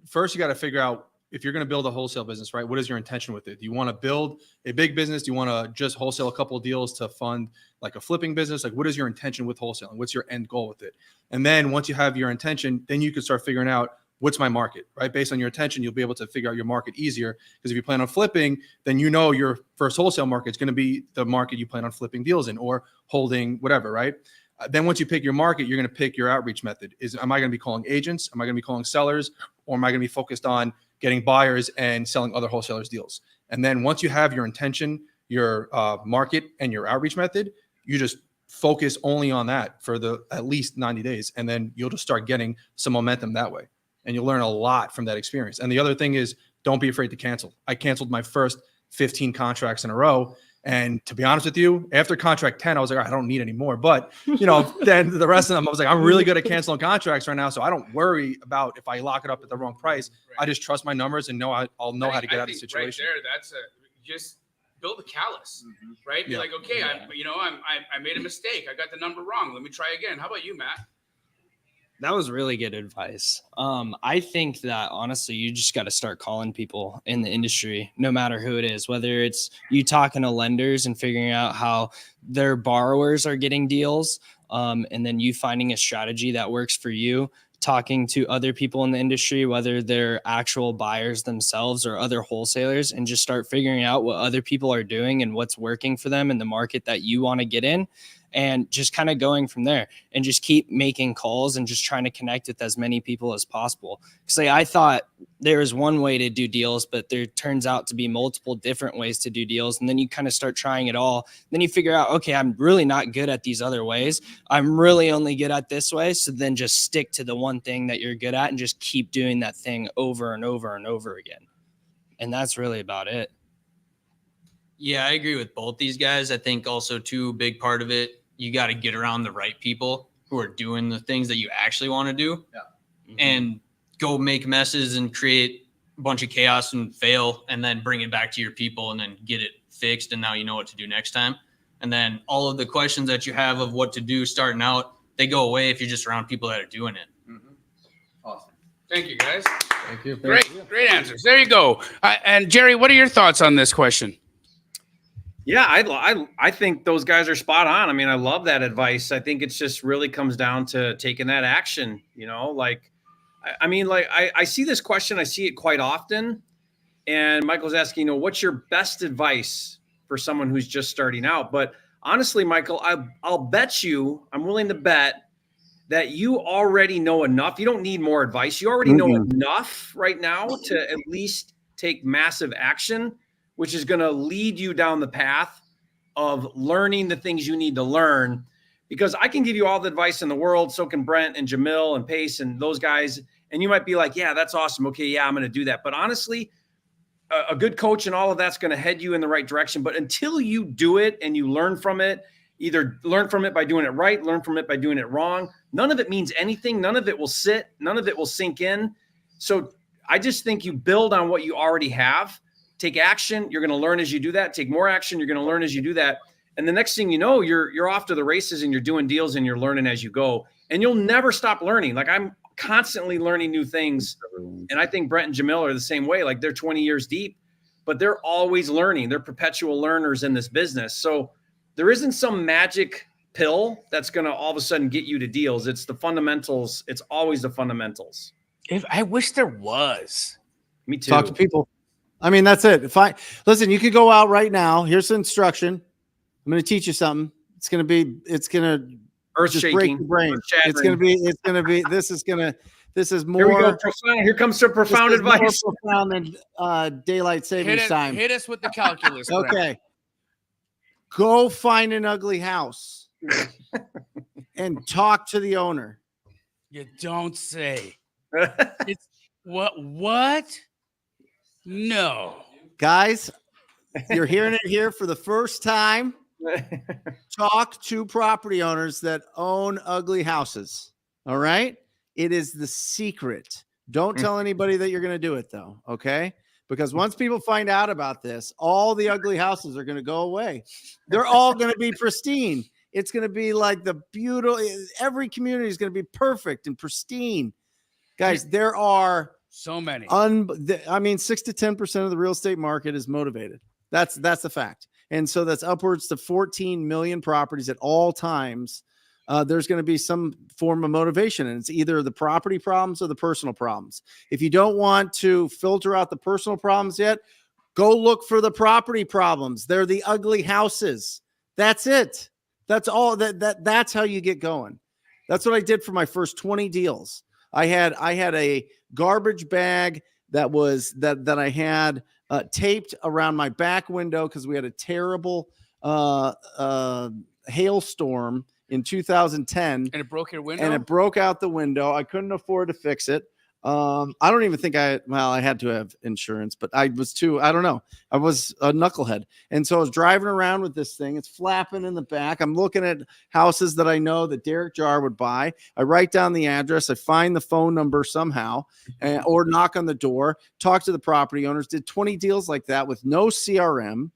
first you got to figure out if you're going to build a wholesale business, right? What is your intention with it? Do you want to build a big business? Do you want to just wholesale a couple of deals to fund like a flipping business? Like, what is your intention with wholesaling? What's your end goal with it? And then once you have your intention, then you can start figuring out what's my market, right? Based on your intention, you'll be able to figure out your market easier. Because if you plan on flipping, then your first wholesale market is going to be the market you plan on flipping deals in or holding whatever, right? Then once you pick your market, you're going to pick your outreach method. Am I going to be calling agents? Am I going to be calling sellers? Or am I going to be focused on getting buyers and selling other wholesalers deals? And then once you have your intention, your market, and your outreach method, you just focus only on that for at least 90 days. And then you'll just start getting some momentum that way. And you'll learn a lot from that experience. And the other thing is, don't be afraid to cancel. I canceled my first 15 contracts in a row. And to be honest with you, after contract 10, I was like, I don't need any more. But, then the rest of them, I was like, I'm really good at canceling contracts right now. So I don't worry about if I lock it up at the wrong price. Right. I just trust my numbers and I'll know how to get out of the situation. Right there, just build a callus, right? Be like, okay, I made a mistake. I got the number wrong. Let me try again. How about you, Matt? That was really good advice. I think that honestly, you just got to start calling people in the industry, no matter who it is, whether it's you talking to lenders and figuring out how their borrowers are getting deals, and then you finding a strategy that works for you, talking to other people in the industry, whether they're actual buyers themselves or other wholesalers, and just start figuring out what other people are doing and what's working for them in the market that you want to get in. And just kind of going from there and just keep making calls and just trying to connect with as many people as possible. Because I thought there was one way to do deals, but there turns out to be multiple different ways to do deals. And then you kind of start trying it all. Then you figure out, okay, I'm really not good at these other ways. I'm really only good at this way. So then just stick to the one thing that you're good at and just keep doing that thing over and over and over again. And that's really about it. Yeah, I agree with both these guys. I think also too, big part of it, you got to get around the right people who are doing the things that you actually want to do, and go make messes and create a bunch of chaos and fail, and then bring it back to your people and then get it fixed. And now you know what to do next time. And then all of the questions that you have of what to do starting out, they go away if you're just around people that are doing it. Awesome. Thank you, guys. Thank you. Great answers. There you go. And Jerry, what are your thoughts on this question? Yeah, I think those guys are spot on. I mean, I love that advice. I think it's just really comes down to taking that action, you know, like, I mean, like I see this question, I see it quite often. And Michael's asking, you know, what's your best advice for someone who's just starting out? But honestly, Michael, I'll bet you, I'm willing to bet that you already know enough. You don't need more advice. You already know enough right now to at least take massive action, which is going to lead you down the path of learning the things you need to learn. Because I can give you all the advice in the world. So can Brent and Jamil and Pace and those guys. And you might be like, yeah, that's awesome. Okay, yeah, I'm going to do that. But honestly, a good coach and all of that's going to head you in the right direction. But until you do it and you learn from it, either learn from it by doing it right, learn from it by doing it wrong, none of it means anything. None of it will sit. None of it will sink in. So I just think you build on what you already have. Take action. You're going to learn as you do that. Take more action. You're going to learn as you do that. And the next thing you know, you're off to the races and you're doing deals and you're learning as you go. And you'll never stop learning. Like I'm constantly learning new things. And I think Brent and Jamil are the same way. Like they're 20 years deep, but they're always learning. They're perpetual learners in this business. So there isn't some magic pill that's going to all of a sudden get you to deals. It's the fundamentals. It's always the fundamentals. I wish there was. Me too. Talk to people. I mean, that's it. Listen, you could go out right now. Here's some instruction. I'm going to teach you something. It's going to Earth just shaking, break your brain. This is more. Here we go. Profound. Here comes some profound advice. More profound than daylight savings time. Hit us with the calculus. Okay. Go find an ugly house and talk to the owner. You don't say. It's what? No. Guys, you're hearing it here for the first time. Talk to property owners that own ugly houses. All right. It is the secret. Don't tell anybody that you're going to do it, though. Okay. Because once people find out about this, all the ugly houses are going to go away. They're all going to be pristine. It's going to be like the beautiful, every community is going to be perfect and pristine. Guys, there are so many. 6 to 10% of the real estate market is motivated. That's the fact. And so that's upwards to 14 million properties at all times. There's going to be some form of motivation, and it's either the property problems or the personal problems. If you don't want to filter out the personal problems yet, go look for the property problems. They're the ugly houses. That's it. That's all. That's how you get going. That's what I did for my first 20 deals. I had a garbage bag that I had taped around my back window because we had a terrible hailstorm in 2010. And it broke your window? And it broke out the window. I couldn't afford to fix it. I don't even think I had to have insurance, but I was I was a knucklehead. And so I was driving around with this thing. It's flapping in the back. I'm looking at houses that I know that Derek Jar would buy. I write down the address. I find the phone number somehow or knock on the door, talk to the property owners, did 20 deals like that with no CRM,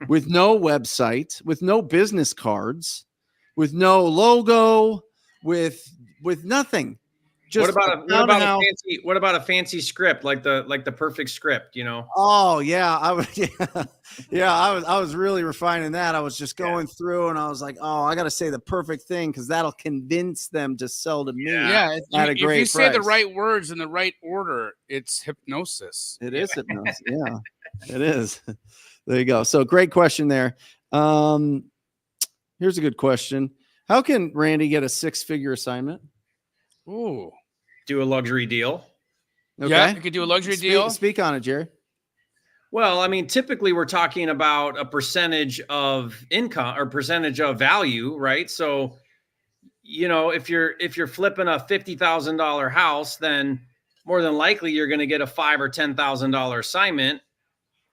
with no website, with no business cards, with no logo, with nothing. What about a fancy script like the perfect script, you know? Oh yeah, I was really refining that. I was just going through and I was like, oh, I got to say the perfect thing because that'll convince them to sell to me. Yeah, at a great if you say the price. right words in the right order, it's hypnosis. It is hypnosis. Yeah, it is. There you go. So great question there. Here's a good question. How can Randy get a 6-figure assignment? Ooh. Do a luxury deal. Okay. Yeah, you could do a luxury deal. Speak on it, Jerry. Well, I mean, typically we're talking about a percentage of income or percentage of value, right? So, you know, if you're flipping a $50,000 house, then more than likely you're going to get a $5,000 or $10,000 assignment.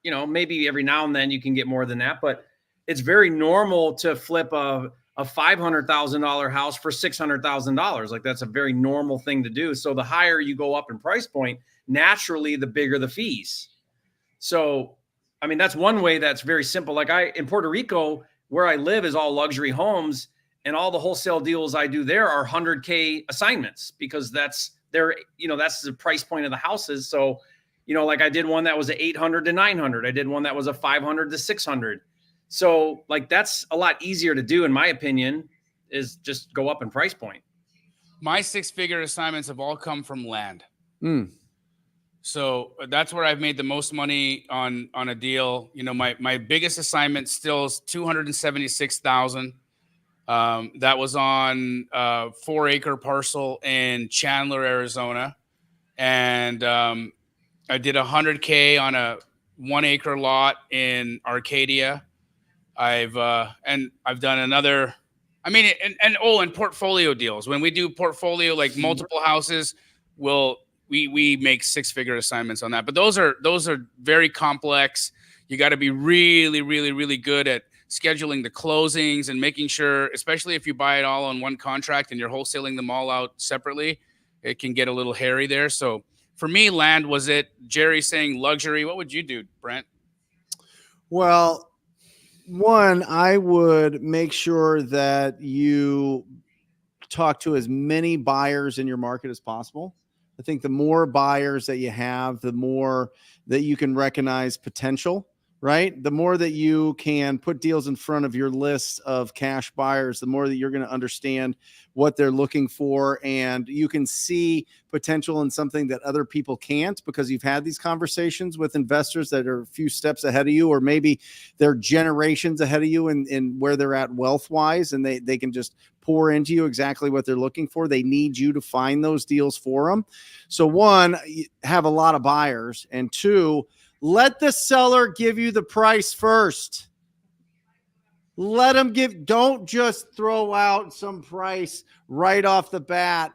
you know, maybe every now and then you can get more than that, but it's very normal to flip a $500,000 house for $600,000. Like that's a very normal thing to do. So the higher you go up in price point, naturally, the bigger the fees. So, I mean, that's one way that's very simple. Like in Puerto Rico, where I live is all luxury homes, and all the wholesale deals I do there are 100K assignments because that's the price point of the houses. So, you know, like I did one that was a 800 to 900. I did one that was a 500 to 600. So like, that's a lot easier to do, in my opinion, is just go up in price point. My 6-figure assignments have all come from land. So that's where I've made the most money on a deal. You know, my biggest assignment still is $276,000. That was on a 4-acre parcel in Chandler, Arizona. And I did 100K on a 1-acre lot in Arcadia. I've done another, I mean, and portfolio deals. When we do portfolio, like multiple houses, we make 6-figure assignments on that. But those are very complex. You got to be really, really, really good at scheduling the closings and making sure, especially if you buy it all on one contract and you're wholesaling them all out separately, it can get a little hairy there. So for me, land was it. Jerry saying luxury. What would you do, Brent? Well, one, I would make sure that you talk to as many buyers in your market as possible. I think the more buyers that you have, the more that you can recognize potential, right? The more that you can put deals in front of your list of cash buyers, the more that you're going to understand what they're looking for. And you can see potential in something that other people can't because you've had these conversations with investors that are a few steps ahead of you, or maybe they're generations ahead of you in where they're at wealth-wise, and they can just pour into you exactly what they're looking for. They need you to find those deals for them. So one, have a lot of buyers, and two, let the seller give you the price first. Let them don't just throw out some price right off the bat.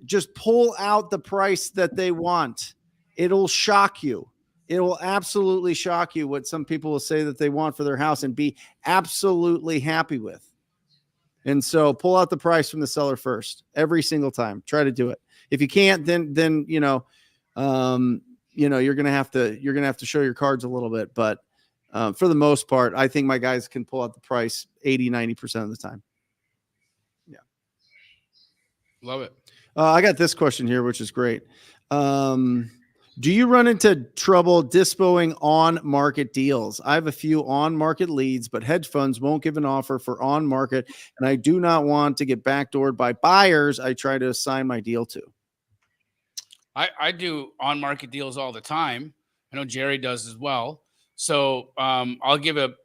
Just pull out the price that they want. It'll shock you. It will absolutely shock you what some people will say that they want for their house and be absolutely happy with. And so pull out the price from the seller first every single time. Try to do it. If you can't, then you're going to have to show your cards a little bit, but for the most part, I think my guys can pull out the price 80-90% of the time. Yeah. Love it. I got this question here, which is great. Do you run into trouble dispoing on market deals? I have a few on market leads, but hedge funds won't give an offer for on market, and I do not want to get backdoored by buyers I try to assign my deal to. I do on market deals all the time. I know Jerry does as well. So I'll give a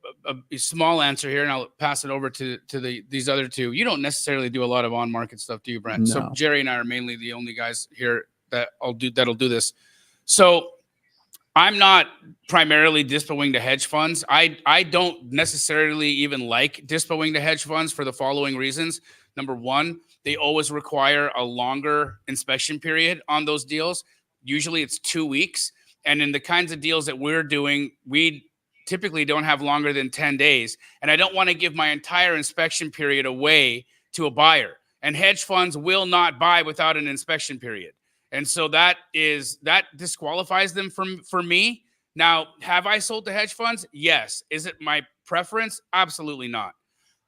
small answer here, and I'll pass it over to these other two. You don't necessarily do a lot of on market stuff, do you, Brent? No. So Jerry and I are mainly the only guys here that'll do this. So I'm not primarily dispoing to hedge funds. I don't necessarily even like dispoing to hedge funds for the following reasons. Number one, they always require a longer inspection period on those deals. Usually it's 2 weeks. And in the kinds of deals that we're doing, we typically don't have longer than 10 days. And I don't want to give my entire inspection period away to a buyer. And hedge funds will not buy without an inspection period. And so that disqualifies them for me. Now, have I sold to hedge funds? Yes. Is it my preference? Absolutely not.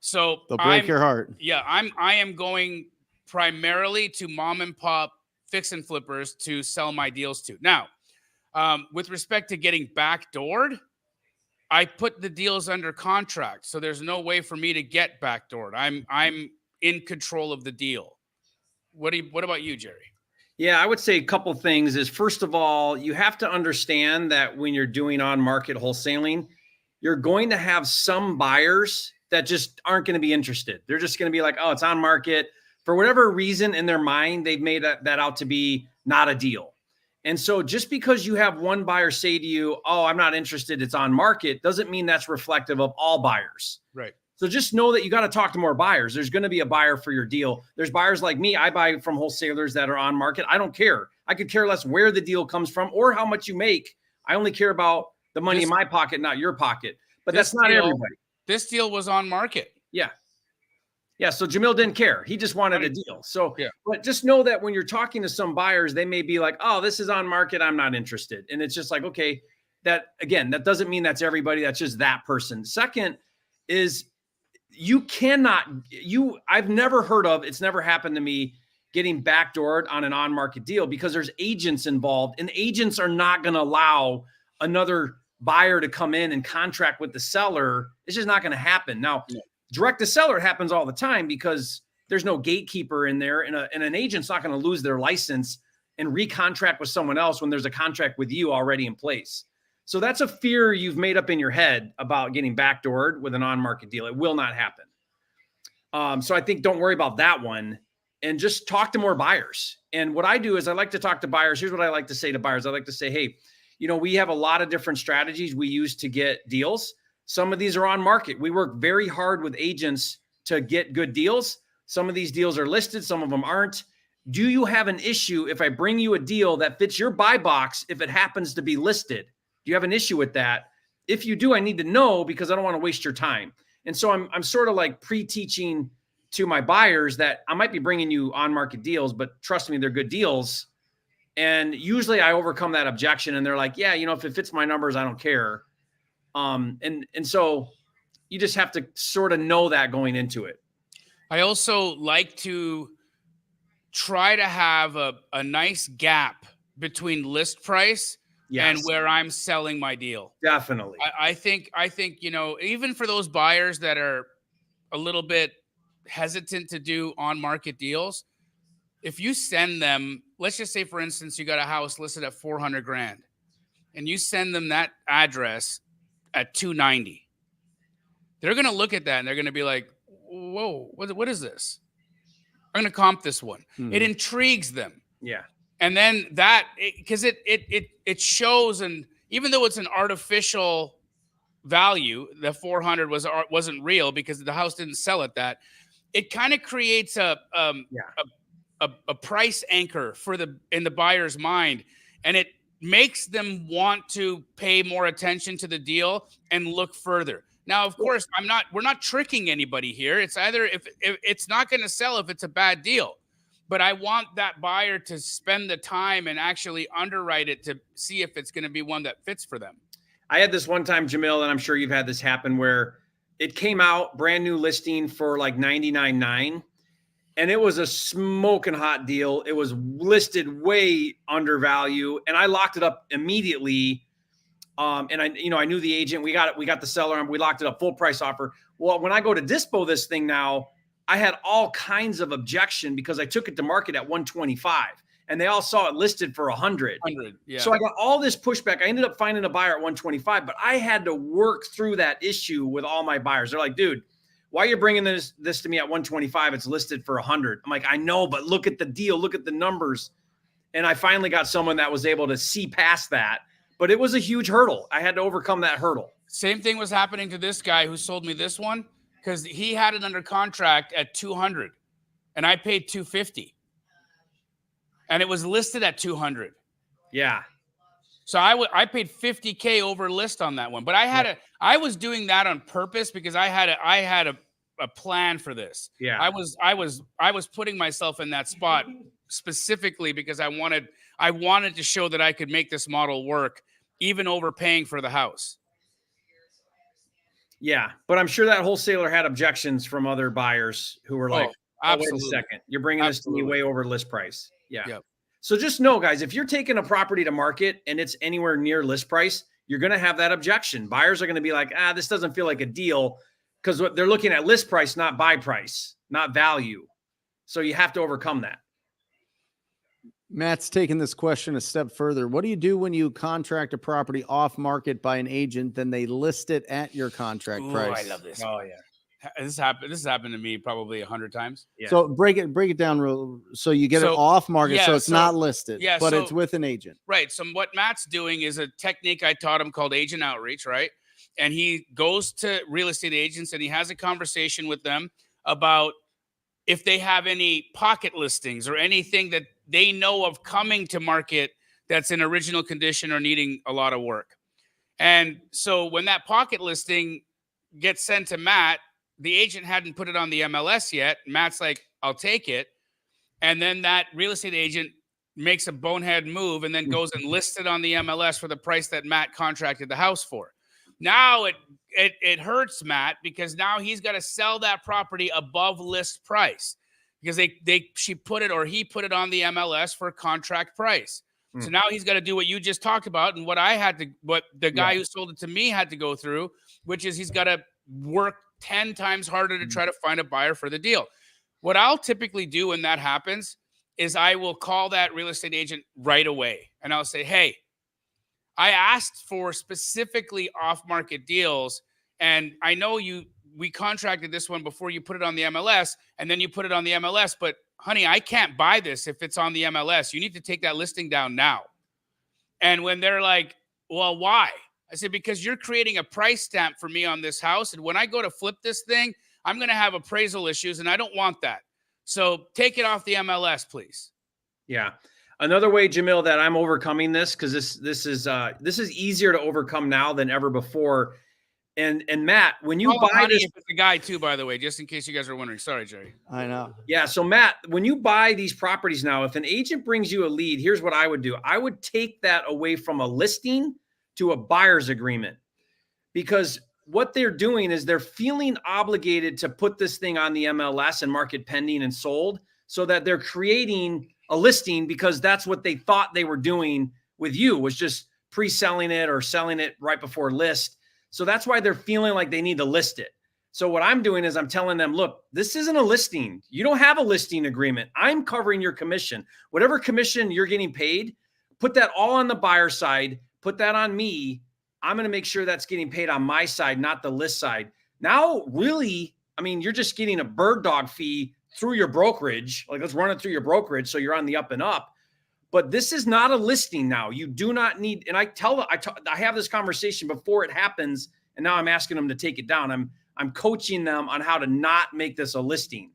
So they'll break your heart. Yeah, I am going primarily to mom and pop fix and flippers to sell my deals to. Now, with respect to getting backdoored, I put the deals under contract, so there's no way for me to get backdoored. I'm in control of the deal. What about you, Jerry? Yeah, I would say a couple things is, first of all, you have to understand that when you're doing on-market wholesaling, you're going to have some buyers that just aren't going to be interested. They're just going to be like, oh, it's on market. For whatever reason in their mind, they've made that out to be not a deal. And so just because you have one buyer say to you, oh, I'm not interested, it's on market, doesn't mean that's reflective of all buyers. Right. So just know that you got to talk to more buyers. There's going to be a buyer for your deal. There's buyers like me. I buy from wholesalers that are on market. I don't care. I could care less where the deal comes from or how much you make. I only care about the money in my pocket, not your pocket. But that's not everybody. This deal was on market. Yeah. Yeah. So Jamil didn't care. He just wanted a deal. So, but just know that when you're talking to some buyers, they may be like, oh, this is on market, I'm not interested. And it's just like, okay, that again, that doesn't mean that's everybody. That's just that person. Second is I've never heard of, it's never happened to me, getting backdoored on an on-market deal because there's agents involved, and agents are not going to allow another buyer to come in and contract with the seller. It's just not going to happen. Now, direct to seller happens all the time because there's no gatekeeper in there, and an agent's not going to lose their license and recontract with someone else when there's a contract with you already in place. So that's a fear you've made up in your head about getting backdoored with an on-market deal. It will not happen. So I think don't worry about that one, and just talk to more buyers. And what I do is I like to talk to buyers. Here's what I like to say to buyers. I like to say, hey, we have a lot of different strategies we use to get deals. Some of these are on market. We work very hard with agents to get good deals. Some of these deals are listed. Some of them aren't. Do you have an issue if I bring you a deal that fits your buy box if it happens to be listed? Do you have an issue with that? If you do, I need to know because I don't want to waste your time. And so I'm sort of like pre-teaching to my buyers that I might be bringing you on-market deals, but trust me, they're good deals. And usually I overcome that objection, and they're like, yeah, if it fits my numbers, I don't care. And so you just have to sort of know that going into it. I also like to try to have a nice gap between list price and where I'm selling my deal. Definitely. I think, even for those buyers that are a little bit hesitant to do on-market deals, if you send them, let's just say, for instance, you got a house listed at 400 grand and you send them that address at 290, they're going to look at that and they're going to be like, whoa, what is this? I'm going to comp this one. It intrigues them. Yeah. And then because it shows, and even though it's an artificial value, the 400 wasn't real because the house didn't sell at that. It kind of creates a price anchor in the buyer's mind, and it makes them want to pay more attention to the deal and look further. Now, of course, we're not tricking anybody here. It's either if it's not going to sell if it's a bad deal. But I want that buyer to spend the time and actually underwrite it to see if it's going to be one that fits for them. I had this one time, Jamil, and I'm sure you've had this happen, where it came out brand new listing for like $99.9, and it was a smoking hot deal. It was listed way under value, and I locked it up immediately. And I knew the agent. We got the seller, and we locked it up, full price offer. Well, when I go to dispo this thing now, I had all kinds of objection because I took it to market at 125, and they all saw it listed for 100. Yeah. So I got all this pushback. I ended up finding a buyer at 125, but I had to work through that issue with all my buyers. They're like, dude, why are you bringing this to me at 125? It's listed for 100. I'm like, I know, but look at the deal. Look at the numbers. And I finally got someone that was able to see past that, but it was a huge hurdle. I had to overcome that hurdle. Same thing was happening to this guy who sold me this one, because he had it under contract at 200 and I paid 250 and it was listed at 200. Yeah. So I paid 50K over list on that one, but I was doing that on purpose because I had a plan for this. Yeah. I was putting myself in that spot specifically because I wanted to show that I could make this model work, even overpaying for the house. Yeah, but I'm sure that wholesaler had objections from other buyers who were like, oh, wait a second, you're bringing this to me way over list price. Yeah. Yep. So just know, guys, if you're taking a property to market and it's anywhere near list price, you're going to have that objection. Buyers are going to be like, this doesn't feel like a deal, because they're looking at list price, not buy price, not value. So you have to overcome that. Matt's taking this question a step further. What do you do when you contract a property off market by an agent, then they list it at your contract price? I love this. Oh yeah. This has happened to me probably 100 times. Yeah. So break it down real. So you get it off market, so it's not listed, but it's with an agent. Right. So what Matt's doing is a technique I taught him called agent outreach, right? And he goes to real estate agents and he has a conversation with them about if they have any pocket listings or anything that they know of coming to market that's in original condition or needing a lot of work. And so when that pocket listing gets sent to Matt, the agent hadn't put it on the MLS yet. Matt's like, I'll take it. And then that real estate agent makes a bonehead move and then goes and lists it on the MLS for the price that Matt contracted the house for. Now it hurts Matt because now he's got to sell that property above list price because he put it on the MLS for contract price. So now he's got to do what you just talked about and what the guy who sold it to me had to go through, which is he's got to work 10 times harder to try to find a buyer for the deal. What I'll typically do when that happens is I will call that real estate agent right away. And I'll say, hey, I asked for specifically off-market deals. And I know we contracted this one before you put it on the MLS and then you put it on the MLS, but honey, I can't buy this if it's on the MLS. You need to take that listing down now. And when they're like, well, why? I said, because you're creating a price stamp for me on this house. And when I go to flip this thing, I'm going to have appraisal issues and I don't want that. So take it off the MLS, please. Yeah. Another way, Jamil, that I'm overcoming this, because this is easier to overcome now than ever before. And Matt, when you buy this, it's a guy too, by the way, just in case you guys are wondering. Sorry, Jerry. I know. Yeah. So Matt, when you buy these properties now, if an agent brings you a lead, here's what I would do. I would take that away from a listing to a buyer's agreement, because what they're doing is they're feeling obligated to put this thing on the MLS and market pending and sold, so that they're creating a listing because that's what they thought they were doing with you, was just pre-selling it or selling it right before list. So that's why they're feeling like they need to list it. So what I'm doing is I'm telling them, look, this isn't a listing. You don't have a listing agreement. I'm covering your commission. Whatever commission you're getting paid, put that all on the buyer side, put that on me. I'm going to make sure that's getting paid on my side, not the list side. Now, really, I mean, you're just getting a bird dog fee through your brokerage. Like, let's run it through your brokerage so you're on the up and up. But this is not a listing now. You do not need, and I have this conversation before it happens, and now I'm asking them to take it down. I'm coaching them on how to not make this a listing.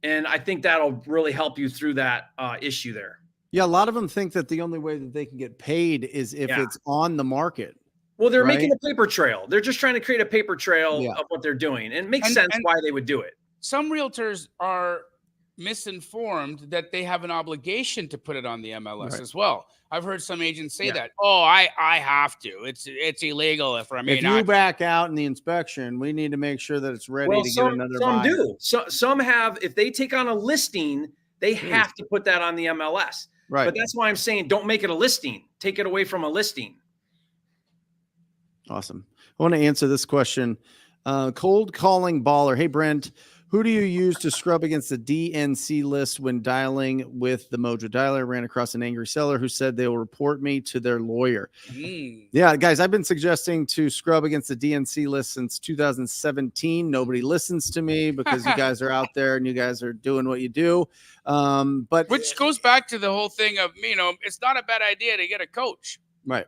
And I think that'll really help you through that issue there. Yeah, a lot of them think that the only way that they can get paid is if it's on the market. Well, they're making a paper trail. They're just trying to create a paper trail of what they're doing. And it makes sense why they would do it. Some realtors are misinformed that they have an obligation to put it on the MLS as well. I've heard some agents say that, oh, I have to. It's illegal if you back out in the inspection, we need to make sure that it's ready to get another buyer. Some do. Some have, if they take on a listing, they have to put that on the MLS. Right. But that's why I'm saying don't make it a listing. Take it away from a listing. Awesome. I want to answer this question. Cold calling baller. Hey, Brent, who do you use to scrub against the DNC list when dialing with the Mojo dialer? Ran across an angry seller who said they will report me to their lawyer. Yeah, guys, I've been suggesting to scrub against the DNC list since 2017. Nobody listens to me because you guys are out there and you guys are doing what you do. But which goes back to the whole thing of, it's not a bad idea to get a coach. Right.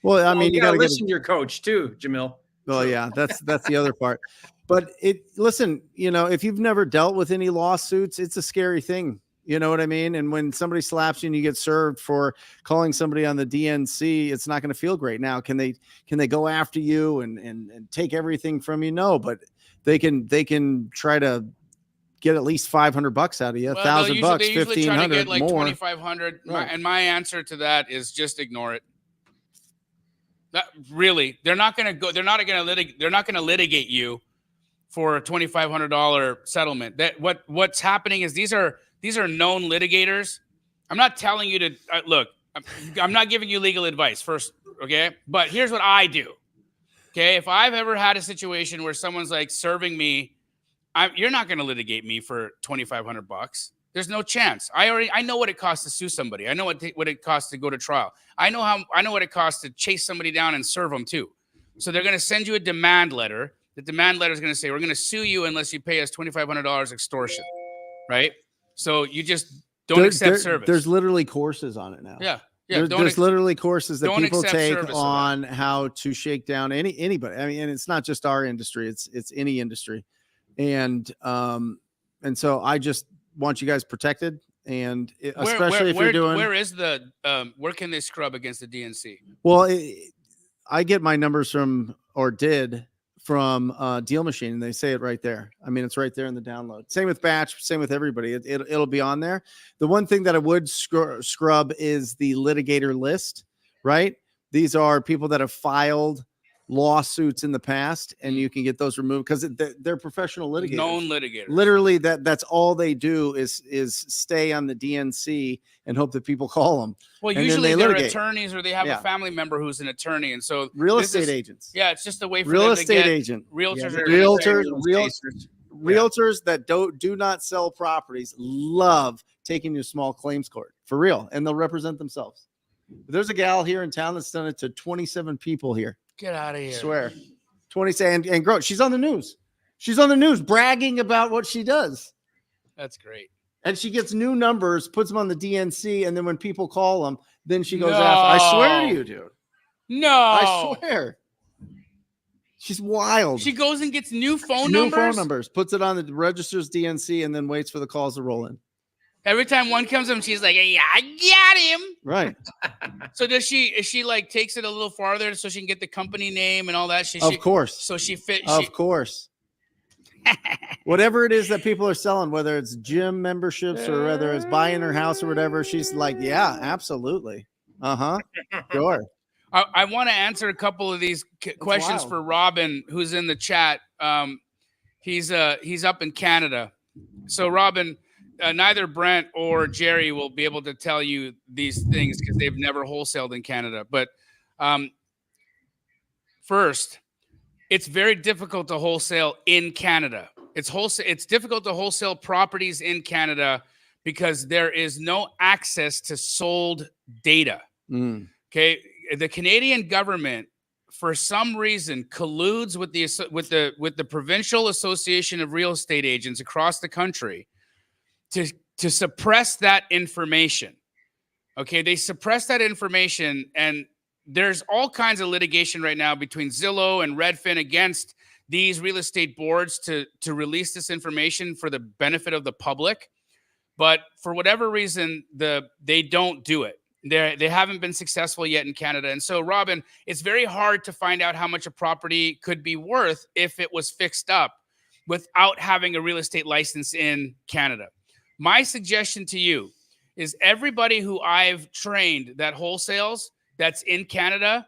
Well, I mean, you got to listen to your coach too, Jamil. Well, yeah, that's the other part. But listen, if you've never dealt with any lawsuits, it's a scary thing. You know what I mean? And when somebody slaps you and you get served for calling somebody on the DNC, it's not going to feel great. Now, can they go after you and take everything from you? No, but they can try to get at least $500 out of you, $1,000, $1,500 get like more. $2,500. Right. And my answer to that is just ignore it. Really, they're not going to litigate you for a $2,500 settlement. That what's happening is these are known litigators. I'm not telling you to look. I'm not giving you legal advice first, okay? But here's what I do. Okay, if I've ever had a situation where someone's like serving me, you're not going to litigate me for $2,500. There's no chance. I know what it costs to sue somebody. I know what it costs to go to trial. I know what it costs to chase somebody down and serve them too. So they're going to send you a demand letter. The demand letter is going to say, we're going to sue you unless you pay us $2,500 extortion, right? So you just don't accept service. There's literally courses on it now. Yeah. There's literally courses that people take on how to shake down anybody. I mean, and it's not just our industry; it's any industry. And so I just want you guys protected, and especially if you're doing. Where is where can they scrub against the DNC? Well, I get my numbers from Deal Machine, and they say it right there. I mean, it's right there in the download. Same with Batch, same with everybody. It'll be on there. The one thing that I would scrub is the litigator list, right? These are people that have filed lawsuits in the past, and you can get those removed because they're professional litigators. Known litigators. Literally, that's all they do is stay on the DNC and hope that people call them. Well, and usually then they're litigate. attorneys, or they have a family member who's an attorney, and so Real estate agents. Yeah, it's just a way for real them estate to get agent. Realtors, realtors that do not sell properties love taking you to small claims court for real, and they'll represent themselves. There's a gal here in town that's done it to 27 people here. Get out of here. I swear. 27 and grow. She's on the news. She's on the news bragging about what she does. That's great. And she gets new numbers, puts them on the DNC, and then when people call them, then she goes after. I swear to you, dude. No. I swear. She's wild. She goes and gets new phone numbers, puts it on the registers DNC, and then waits for the calls to roll in. Every time one comes in, she's like, "Yeah, I got him." Right. So is she like takes it a little farther so she can get the company name and all that? Of course. So she fits. Of course. Whatever it is that people are selling, whether it's gym memberships or whether it's buying her house or whatever, she's like, yeah, absolutely. Sure. I want to answer a couple of these questions for Robin, who's in the chat. He's up in Canada. So Robin, neither Brent or Jerry will be able to tell you these things because they've never wholesaled in Canada. But first, it's very difficult to wholesale in Canada. It's difficult to wholesale properties in Canada because there is no access to sold data. Okay, the Canadian government, for some reason, colludes with the Provincial Association of Real Estate Agents across the country to suppress that information. Okay, they suppress that information, and there's all kinds of litigation right now between Zillow and Redfin against these real estate boards to release this information for the benefit of the public. But for whatever reason, they don't do it. They haven't been successful yet in Canada. And so, Robin, it's very hard to find out how much a property could be worth if it was fixed up without having a real estate license in Canada. My suggestion to you is everybody who I've trained that wholesales that's in Canada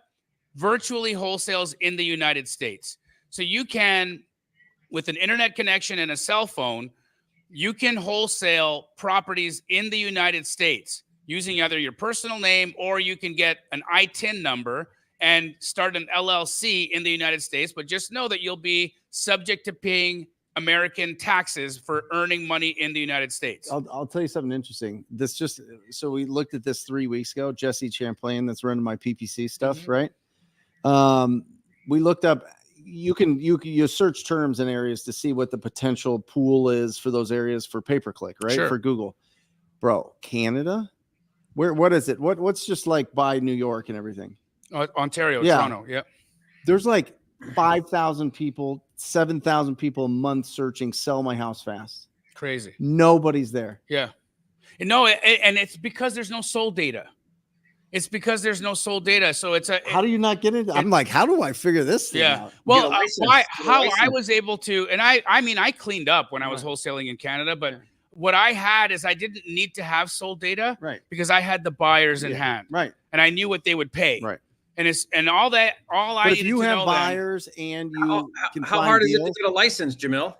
virtually wholesales in the United States. So you can, with an internet connection and a cell phone, you can wholesale properties in the United States using either your personal name, or you can get an ITIN number and start an LLC in the United States. But just know that you'll be subject to paying American taxes for earning money in the United States. I'll tell you something interesting. So we looked at this 3 weeks ago. Jesse Champlain, that's running my PPC stuff, right? We looked up. You search terms in areas to see what the potential pool is for those areas for pay-per-click, right? Sure. For Google, bro. Canada, what is it? What's just like by New York and everything? Ontario, Toronto, yeah. There's like 5,000 people, 7,000 people a month searching "sell my house fast." Crazy. Nobody's there. Yeah. No, and it's because there's no sold data. It's because there's no sold data. So how do you not get into? I'm like, how do I figure this thing out? Well, how I was able to, and I mean, I cleaned up when I was wholesaling in Canada, but what I had is I didn't need to have sold data, right? Because I had the buyers in hand, right? And I knew what they would pay, right? And all that, but if you have buyers and you can how hard is it to get a license, Jamil?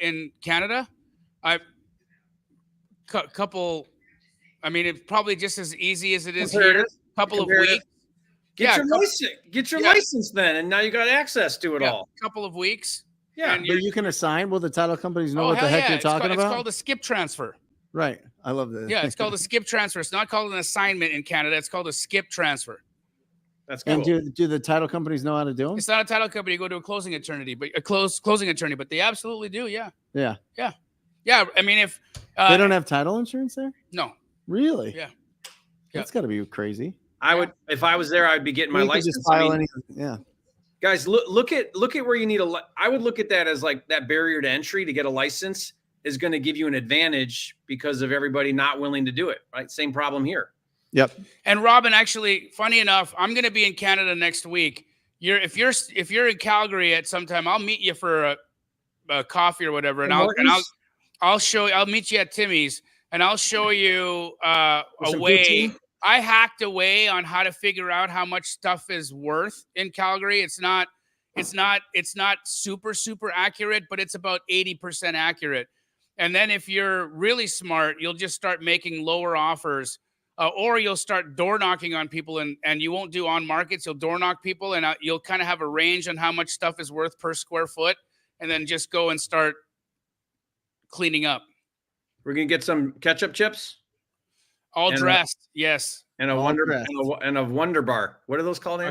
In Canada, I've couple. I mean, it's probably just as easy as it is here. A couple of weeks. Get your license then, and now you got access to it all. A couple of weeks. Yeah, but you can assign. Will the title companies know what the heck you're talking about? It's called a skip transfer. Right. I love that. Yeah, it's called a skip transfer. It's not called an assignment in Canada. It's called a skip transfer. That's cool. And do the title companies know how to do them? It's not a title company. You go to a closing attorney, but they absolutely do. Yeah. Yeah. Yeah. Yeah. I mean, if they don't have title insurance there? No. Really? Yeah. That's got to be crazy. I would, if I was there, I'd be getting my license. Just file yeah. Guys, look at where you need I would look at that as like that barrier to entry to get a license is going to give you an advantage because of everybody not willing to do it. Right? Same problem here. Yep. And Robin, actually, funny enough, I'm going to be in Canada next week. If you're in Calgary at some time, I'll meet you for a coffee or whatever, and I'll meet you at Timmy's, and I'll show you a way. Poutine? I hacked a way on how to figure out how much stuff is worth in Calgary. It's not super accurate, but it's about 80% accurate. And then if you're really smart, you'll just start making lower offers. Or you'll start door knocking on people, and you won't do on markets. You'll door knock people, and you'll kind of have a range on how much stuff is worth per square foot, and then just go and start cleaning up. We're gonna get some ketchup chips, all dressed, yes, and a Wonder Bar. What are those called?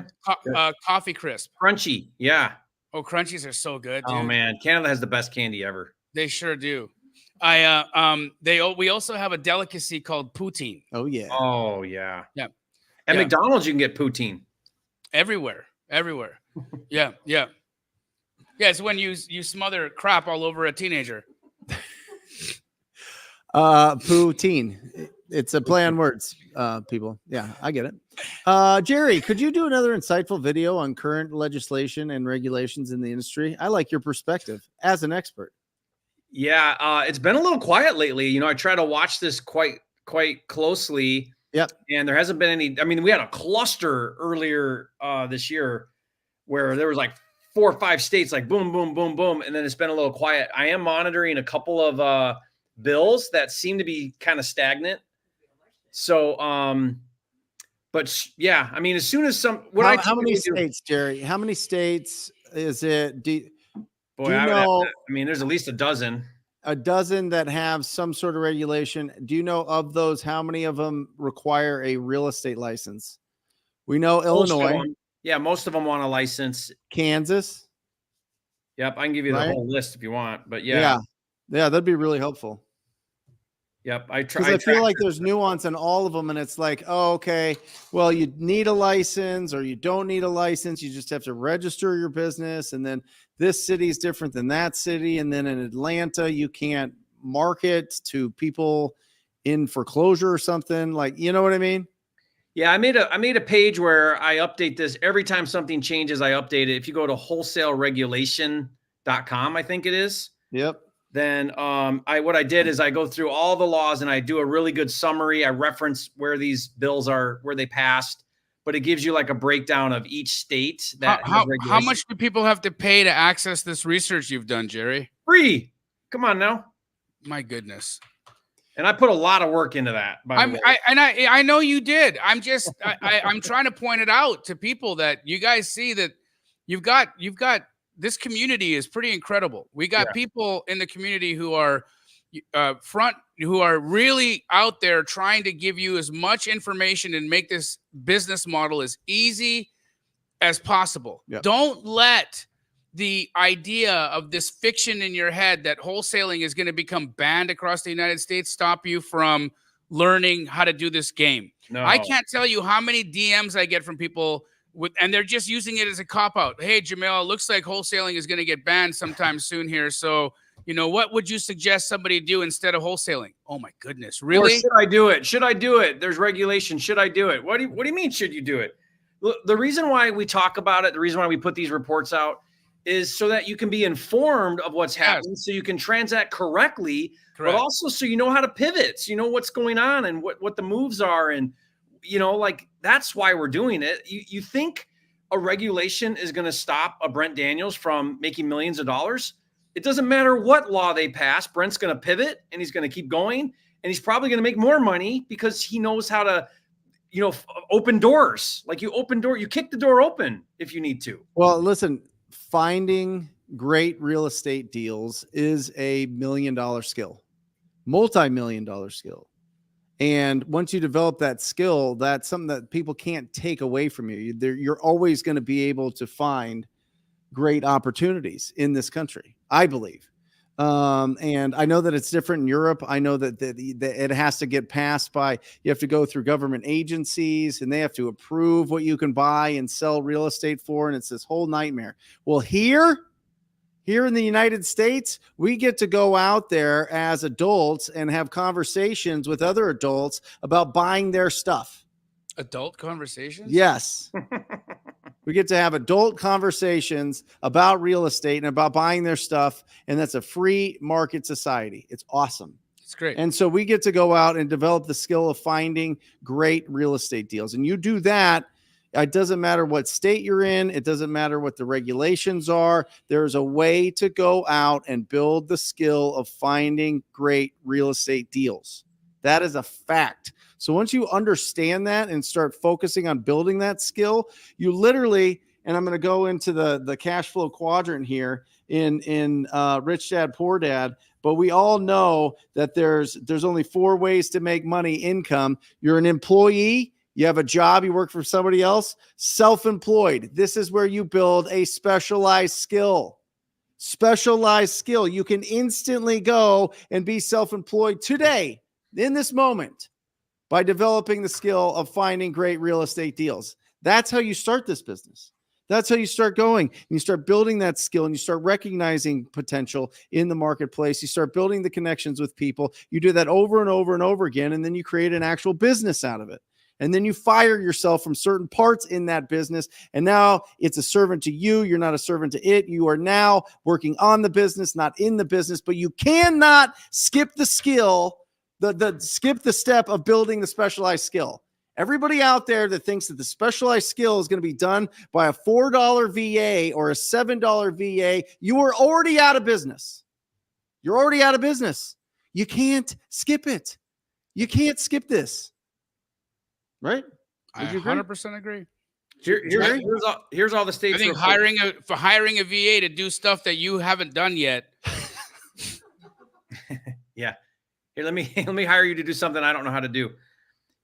Coffee Crisp, crunchy. Yeah. Oh, crunchies are so good, dude. Oh man, Canada has the best candy ever. They sure do. We also have a delicacy called poutine. Oh yeah. Oh yeah. Yeah. At McDonald's you can get poutine. Everywhere. Yeah. It's when you smother crap all over a teenager. Poutine. It's a play on words, people. Yeah, I get it. Jerry, could you do another insightful video on current legislation and regulations in the industry? I like your perspective as an expert. Yeah, it's been a little quiet lately. You know, I try to watch this quite closely. Yep. And there hasn't been any. I mean, we had a cluster earlier this year where there was like 4 or 5 states, like boom, boom, boom, boom, and then it's been a little quiet. I am monitoring a couple of bills that seem to be kind of stagnant. So, but yeah, I mean, as soon as how many states, Jerry? How many states is it? Boy, I mean, there's at least a dozen. A dozen that have some sort of regulation. Do you know of those, how many of them require a real estate license? We know Illinois. Yeah, most of them want a license. Kansas. Yep, I can give you the whole list if you want. But yeah, that'd be really helpful. Yep, I feel like there's nuance in all of them, and it's like, oh, okay, well, you need a license or you don't need a license. You just have to register your business, and then this city is different than that city, and then in Atlanta, you can't market to people in foreclosure or something. Like, you know what I mean? Yeah, I made a page where I update this every time something changes. I update it. If you go to wholesaleregulation.com, I think it is. Yep. Then what I did is I go through all the laws and I do a really good summary. I reference where these bills are, where they passed, but it gives you like a breakdown of each state. How much do people have to pay to access this research you've done, Jerry? Free. Come on now. My goodness. And I put a lot of work into that. I know you did. I'm trying to point it out to people that you guys see that you've got this community is pretty incredible. We got people in the community who are who are really out there trying to give you as much information and make this business model as easy as possible. Yep. Don't let the idea of this fiction in your head that wholesaling is going to become banned across the United States stop you from learning how to do this game. No. I can't tell you how many DMs I get from people and they're just using it as a cop-out. Hey, Jamil, it looks like wholesaling is going to get banned sometime soon here. So, you know, what would you suggest somebody do instead of wholesaling? Oh, my goodness. Really? Or should I do it? Should I do it? There's regulation. Should I do it? What do you mean, should you do it? The reason why we talk about it, the reason why we put these reports out is so that you can be informed of what's happening, so you can transact correctly, but also so you know how to pivot, so you know what's going on and what the moves are. And, you know, like, that's why we're doing it. You think a regulation is going to stop a Brent Daniels from making millions of dollars? It doesn't matter what law they pass. Brent's going to pivot and he's going to keep going, and he's probably going to make more money because he knows how to, you know, open doors. Like, you kick the door open if you need to. Well, listen, finding great real estate deals is a $1 million skill, multi-million-dollar skill. And once you develop that skill, that's something that people can't take away from you. You're always going to be able to find great opportunities in this country, I believe. And I know that it's different in Europe. I know that it has to get passed by, you have to go through government agencies and they have to approve what you can buy and sell real estate for. And it's this whole nightmare. Well, here in the United States, we get to go out there as adults and have conversations with other adults about buying their stuff. Adult conversations? Yes. We get to have adult conversations about real estate and about buying their stuff. And that's a free market society. It's awesome. It's great. And so we get to go out and develop the skill of finding great real estate deals. And you do that. It doesn't matter what state you're in. It doesn't matter what the regulations are. There's a way to go out and build the skill of finding great real estate deals. That is a fact. So once you understand that and start focusing on building that skill, you literally, and I'm going to go into the cash flow quadrant here in Rich Dad, Poor Dad, but we all know that there's only 4 ways to make money income. You're an employee. You have a job, you work for somebody else. Self-employed. This is where you build a specialized skill. Specialized skill. You can instantly go and be self-employed today, in this moment, by developing the skill of finding great real estate deals. That's how you start this business. That's how you start going. And you start building that skill and you start recognizing potential in the marketplace. You start building the connections with people. You do that over and over and over again, and then you create an actual business out of it. And then you fire yourself from certain parts in that business. And now it's a servant to you. You're not a servant to it. You are now working on the business, not in the business. But you cannot skip the skill, skip the step of building the specialized skill. Everybody out there that thinks that the specialized skill is going to be done by a $4 VA or a $7 VA, you are already out of business. You're already out of business. You can't skip it. You can't skip this. Right? I 100% agree. Here's all the states. I think hiring a VA to do stuff that you haven't done yet. Yeah. Here, let me hire you to do something I don't know how to do.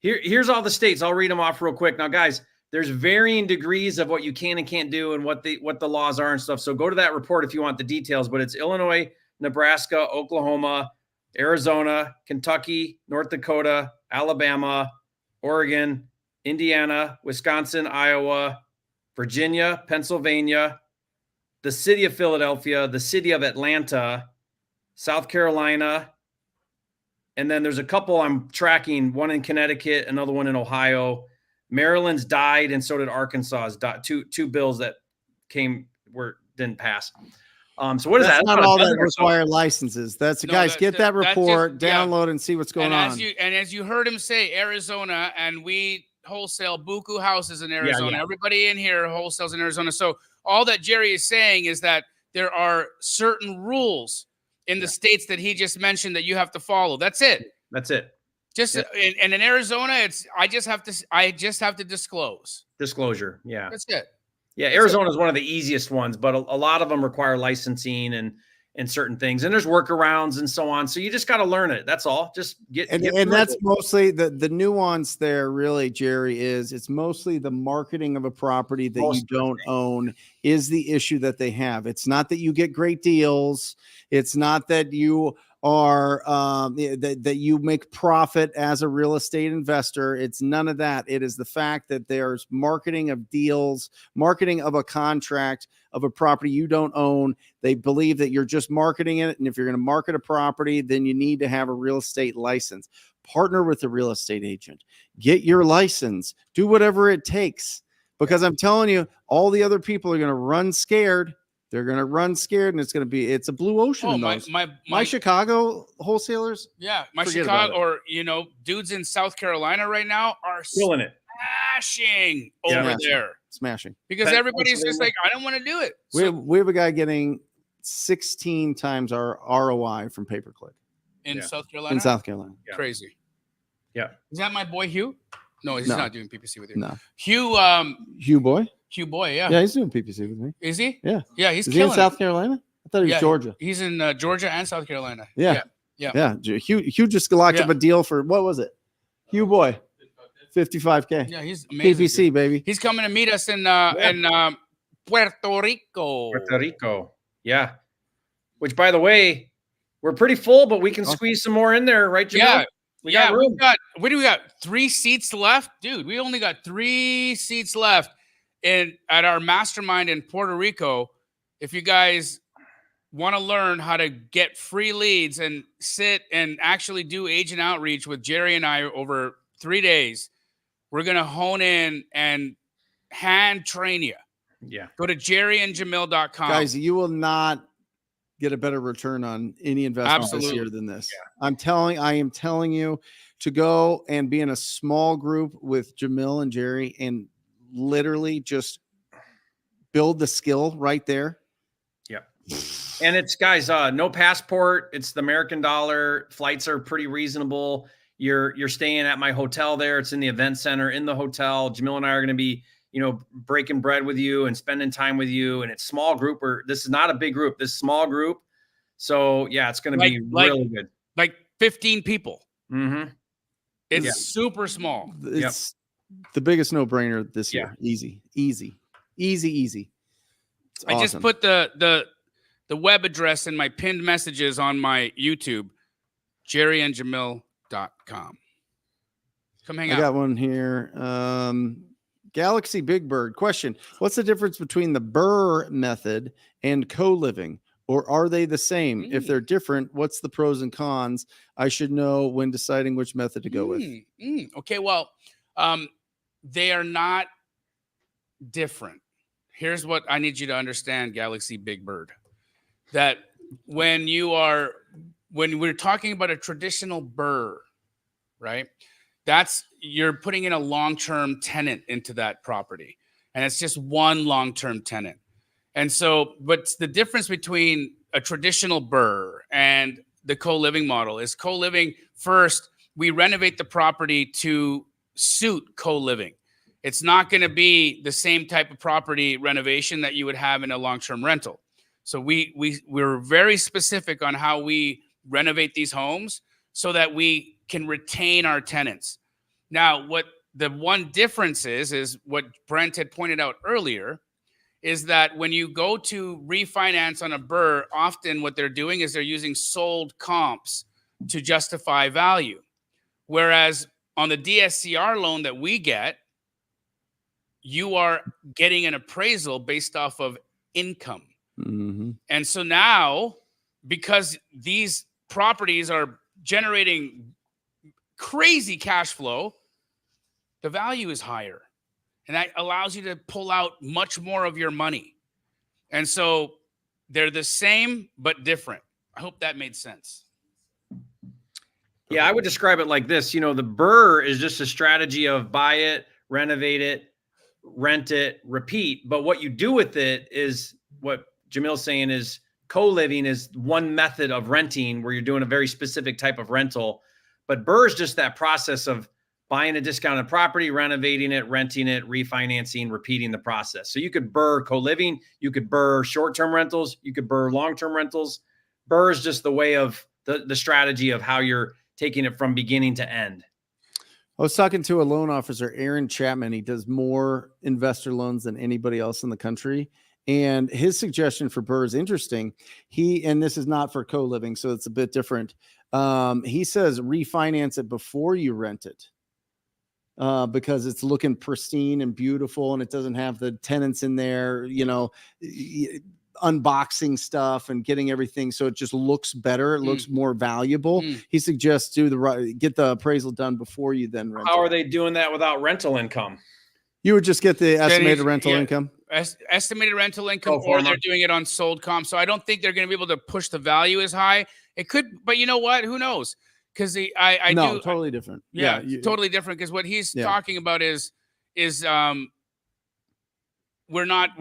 Here's all the states. I'll read them off real quick. Now, guys, there's varying degrees of what you can and can't do and what the laws are and stuff. So go to that report if you want the details. But it's Illinois, Nebraska, Oklahoma, Arizona, Kentucky, North Dakota, Alabama, Oregon, Indiana, Wisconsin, Iowa, Virginia, Pennsylvania, the city of Philadelphia, the city of Atlanta, South Carolina, and then there's a couple I'm tracking, one in Connecticut, another one in Ohio. Maryland's died, and so did Arkansas's. Two bills that didn't pass. So what is that? That's not all that require licenses. Get that report, download, and see what's going on. As you heard him say, Arizona, and we wholesale buku houses in Arizona. Yeah. Everybody in here wholesales in Arizona. So all that Jerry is saying is that there are certain rules in the states that he just mentioned that you have to follow. That's it. And in Arizona, I just have to disclose. Disclosure. Yeah. That's it. Yeah, Arizona is one of the easiest ones, but a lot of them require licensing and certain things, and there's workarounds and so on. So you just got to learn it. That's all. Just get and that's mostly the nuance there. Really, Jerry, it's mostly the marketing of a property that you don't own is the issue that they have. It's not that you get great deals. It's not that you are that you make profit as a real estate investor. It's none of that. It is the fact that there's marketing of deals, marketing of a contract of a property you don't own. They believe that you're just marketing it. And if you're going to market a property, then you need to have a real estate license. Partner with a real estate agent. Get your license. Do whatever it takes. Because I'm telling you, all the other people are going to run scared. They're going to run scared, and it's a blue ocean. My Chicago wholesalers. Yeah. My Chicago, or, dudes in South Carolina right now are killing it. Smashing over there. Smashing. Because everybody's just like, I don't want to do it. We have a guy getting 16 times our ROI from pay-per-click. In South Carolina? In South Carolina. Yeah. Crazy. Yeah. Is that my boy Hugh? No, he's not doing PPC with you. No. Hugh boy? Hugh boy, yeah. Yeah, he's doing PPC with me. Is he? Yeah. Yeah, he's Is killing he in South Carolina? I thought he was Georgia. He's in Georgia and South Carolina. Yeah. Hugh just locked up a deal for, what was it? Hugh boy. 55K. Yeah, he's amazing. PPC, dude. Baby. He's coming to meet us in Puerto Rico. Puerto Rico. Yeah. Which, by the way, we're pretty full, but we can squeeze some more in there, right, Jamil? Yeah. We got room. What do we got? 3 seats left? Dude, we only got 3 seats left at our mastermind in Puerto Rico. If you guys want to learn how to get free leads and sit and actually do agent outreach with Jerry and I over 3 days, We're going to hone in and hand train you. Yeah. Go to jerryandjamil.com. Guys, you will not get a better return on any investment this year than this. Yeah. I am telling you to go and be in a small group with Jamil and Jerry and literally just build the skill right there. Yeah. And it's, guys, no passport. It's the American dollar. Flights are pretty reasonable. You're staying at my hotel there. It's in the event center in the hotel. Jamil and I are going to be, breaking bread with you and spending time with you. And it's small group, or this is not a big group, this is small group. So yeah, it's going to be really good. Like 15 people. Mm-hmm. It's super small. It's the biggest no-brainer this year. Easy. It's I just put the web address in my pinned messages on my YouTube, jerryandjamil.com. Come hang out. I got one here. Galaxy Big Bird question. What's the difference between the BRRRR method and co-living? Or are they the same? If they're different, what's the pros and cons? I should know when deciding which method to go with. Okay, well, they are not different. Here's what I need you to understand, Galaxy Big Bird. That when we're talking about a traditional BRRRR, right? You're putting in a long-term tenant into that property. And it's just one long-term tenant. And so, but the difference between a traditional BRRRR and the co-living model is co-living. First, we renovate the property to suit co-living. It's not going to be the same type of property renovation that you would have in a long-term rental. So we're very specific on how we renovate these homes so that we can retain our tenants. Now, what the one difference is what Brent had pointed out earlier, is that when you go to refinance on a BRRRR, often what they're doing is they're using sold comps to justify value. Whereas on the DSCR loan that we get, you are getting an appraisal based off of income. Mm-hmm. And so now, because these properties are generating crazy cash flow, the value is higher. And that allows you to pull out much more of your money. And so they're the same, but different. I hope that made sense. Yeah, I would describe it like this. The BRRRR is just a strategy of buy it, renovate it, rent it, repeat. But what you do with it is what Jamil's saying is co-living is one method of renting where you're doing a very specific type of rental. But BRRRR is just that process of buying a discounted property, renovating it, renting it, refinancing, repeating the process. So you could BRRRR co-living, you could BRRRR short-term rentals, you could BRRRR long-term rentals. BRRRR is just the way of the strategy of how you're taking it from beginning to end. I was talking to a loan officer, Aaron Chapman. He does more investor loans than anybody else in the country. And his suggestion for BRRRR is interesting. And this is not for co-living, so it's a bit different. He says refinance it before you rent it. Because it's looking pristine and beautiful and it doesn't have the tenants in there, unboxing stuff and getting everything. So it just looks better. It looks more valuable. He suggests get the appraisal done before you then rent. How are they doing that without rental income? You would just get the estimated rental income. Estimated rental income, or they're doing it on sold comp. So I don't think they're going to be able to push the value as high. It could, but you know what? Who knows? Because totally different. Yeah, totally different. Because what he's talking about is we're not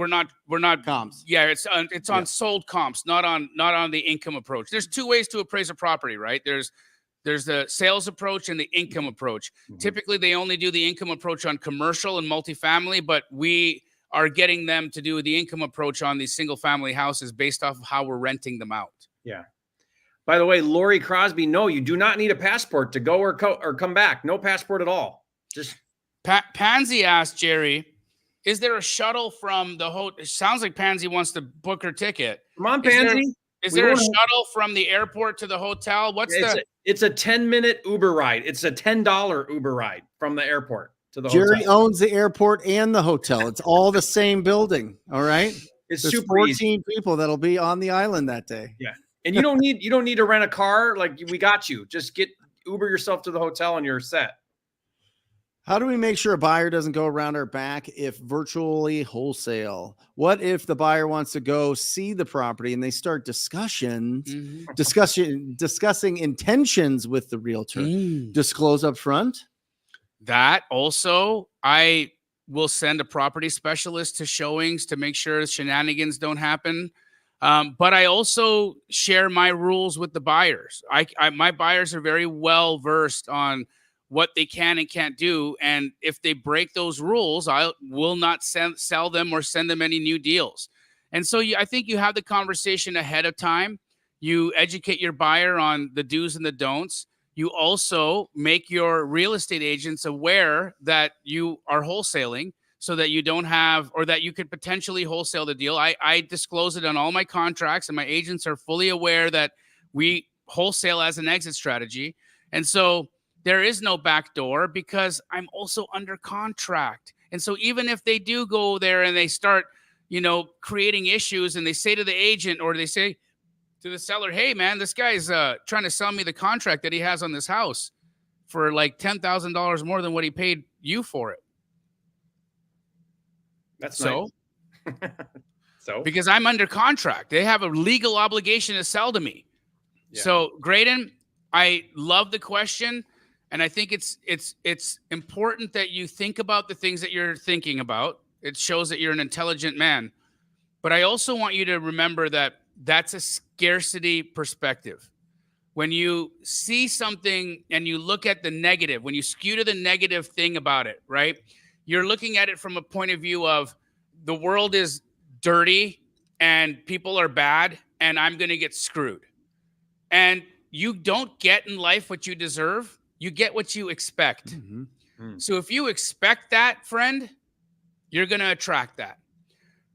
comps. Yeah, it's on sold comps, not on the income approach. There's two ways to appraise a property, right? There's the sales approach and the income approach. Mm-hmm. Typically, they only do the income approach on commercial and multifamily, but we are getting them to do the income approach on these single family houses based off of how we're renting them out. Yeah. By the way, Lori Crosby, no, you do not need a passport to go or come back. No passport at all. Just Pansy asked Jerry, is there a shuttle from the hotel? It sounds like Pansy wants to book her ticket. Come on, Pansy. Is there a shuttle from the airport to the hotel? It's a 10-minute Uber ride. It's a $10 Uber ride from the airport to the Jerry hotel. owns the airport and the hotel. It's all the same building. All right. There's super 14 easy. People that'll be on the island that day. Yeah. And you don't need to rent a car. Like, we got you. Just Uber yourself to the hotel and you're set. How do we make sure a buyer doesn't go around our back if virtually wholesale? What if the buyer wants to go see the property and they start discussing intentions with the realtor? Disclose up front? That also, I will send a property specialist to showings to make sure shenanigans don't happen. But I also share my rules with the buyers. My buyers are very well versed on what they can and can't do. And if they break those rules, I will not sell them or send them any new deals. And so I think you have the conversation ahead of time. You educate your buyer on the do's and the don'ts. You also make your real estate agents aware that you are wholesaling so that you don't have, or that you could potentially wholesale the deal. I disclose it on all my contracts, and my agents are fully aware that we wholesale as an exit strategy. And so there is no backdoor because I'm also under contract. And so even if they do go there and they start, creating issues, and they say to the agent, or they say to the seller, hey man, this guy's trying to sell me the contract that he has on this house for like $10,000 more than what he paid you for it. That's so nice. So because I'm under contract, they have a legal obligation to sell to me. Yeah. So Graydon, I love the question. And I think it's important that you think about the things that you're thinking about. It shows that you're an intelligent man. But I also want you to remember that that's a scarcity perspective. When you see something and you look at the negative, when you skew to the negative thing about it, right? You're looking at it from a point of view of the world is dirty and people are bad and I'm going to get screwed. And you don't get in life what you deserve. You get what you expect. Mm-hmm. So if you expect that, friend, you're going to attract that.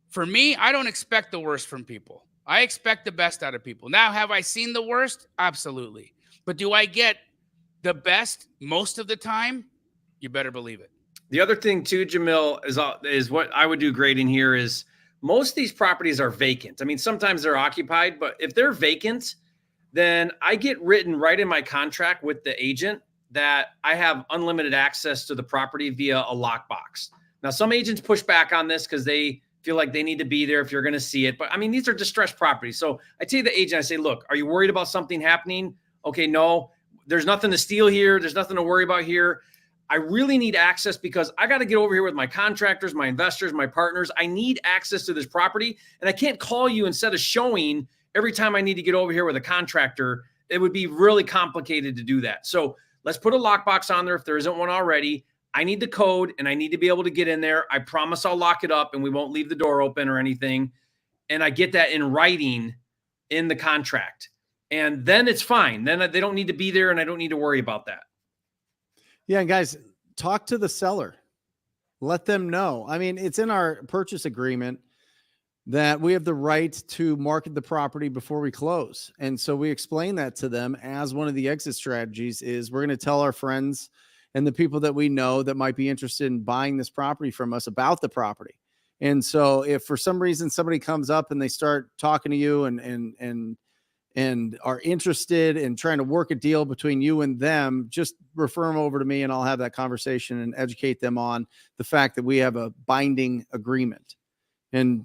For me, I don't expect the worst from people. I expect the best out of people. Now, have I seen the worst? Absolutely. But do I get the best most of the time? You better believe it. The other thing too, Jamil, is what I would do grading here is most of these properties are vacant. I mean, sometimes they're occupied, but if they're vacant, then I get written right in my contract with the agent that I have unlimited access to the property via a lockbox. Now, some agents push back on this because they feel like they need to be there if you're going to see it. But I mean, these are distressed properties. So I tell the agent, I say, look, are you worried about something happening? Okay, no, there's nothing to steal here. There's nothing to worry about here. I really need access because I got to get over here with my contractors, my investors, my partners. I need access to this property. And I can't call you instead of showing every time I need to get over here with a contractor. It would be really complicated to do that. So let's put a lockbox on there if there isn't one already. I need the code and I need to be able to get in there. I promise I'll lock it up and we won't leave the door open or anything. And I get that in writing in the contract. And then it's fine. Then they don't need to be there and I don't need to worry about that. Yeah, and guys, talk to the seller. Let them know. I mean, it's in our purchase agreement that we have the right to market the property before we close. And so we explain that to them as one of the exit strategies is we're going to tell our friends and the people that we know that might be interested in buying this property from us about the property. And so if for some reason somebody comes up and they start talking to you and are interested in trying to work a deal between you and them, just refer them over to me and I'll have that conversation and educate them on the fact that we have a binding agreement. And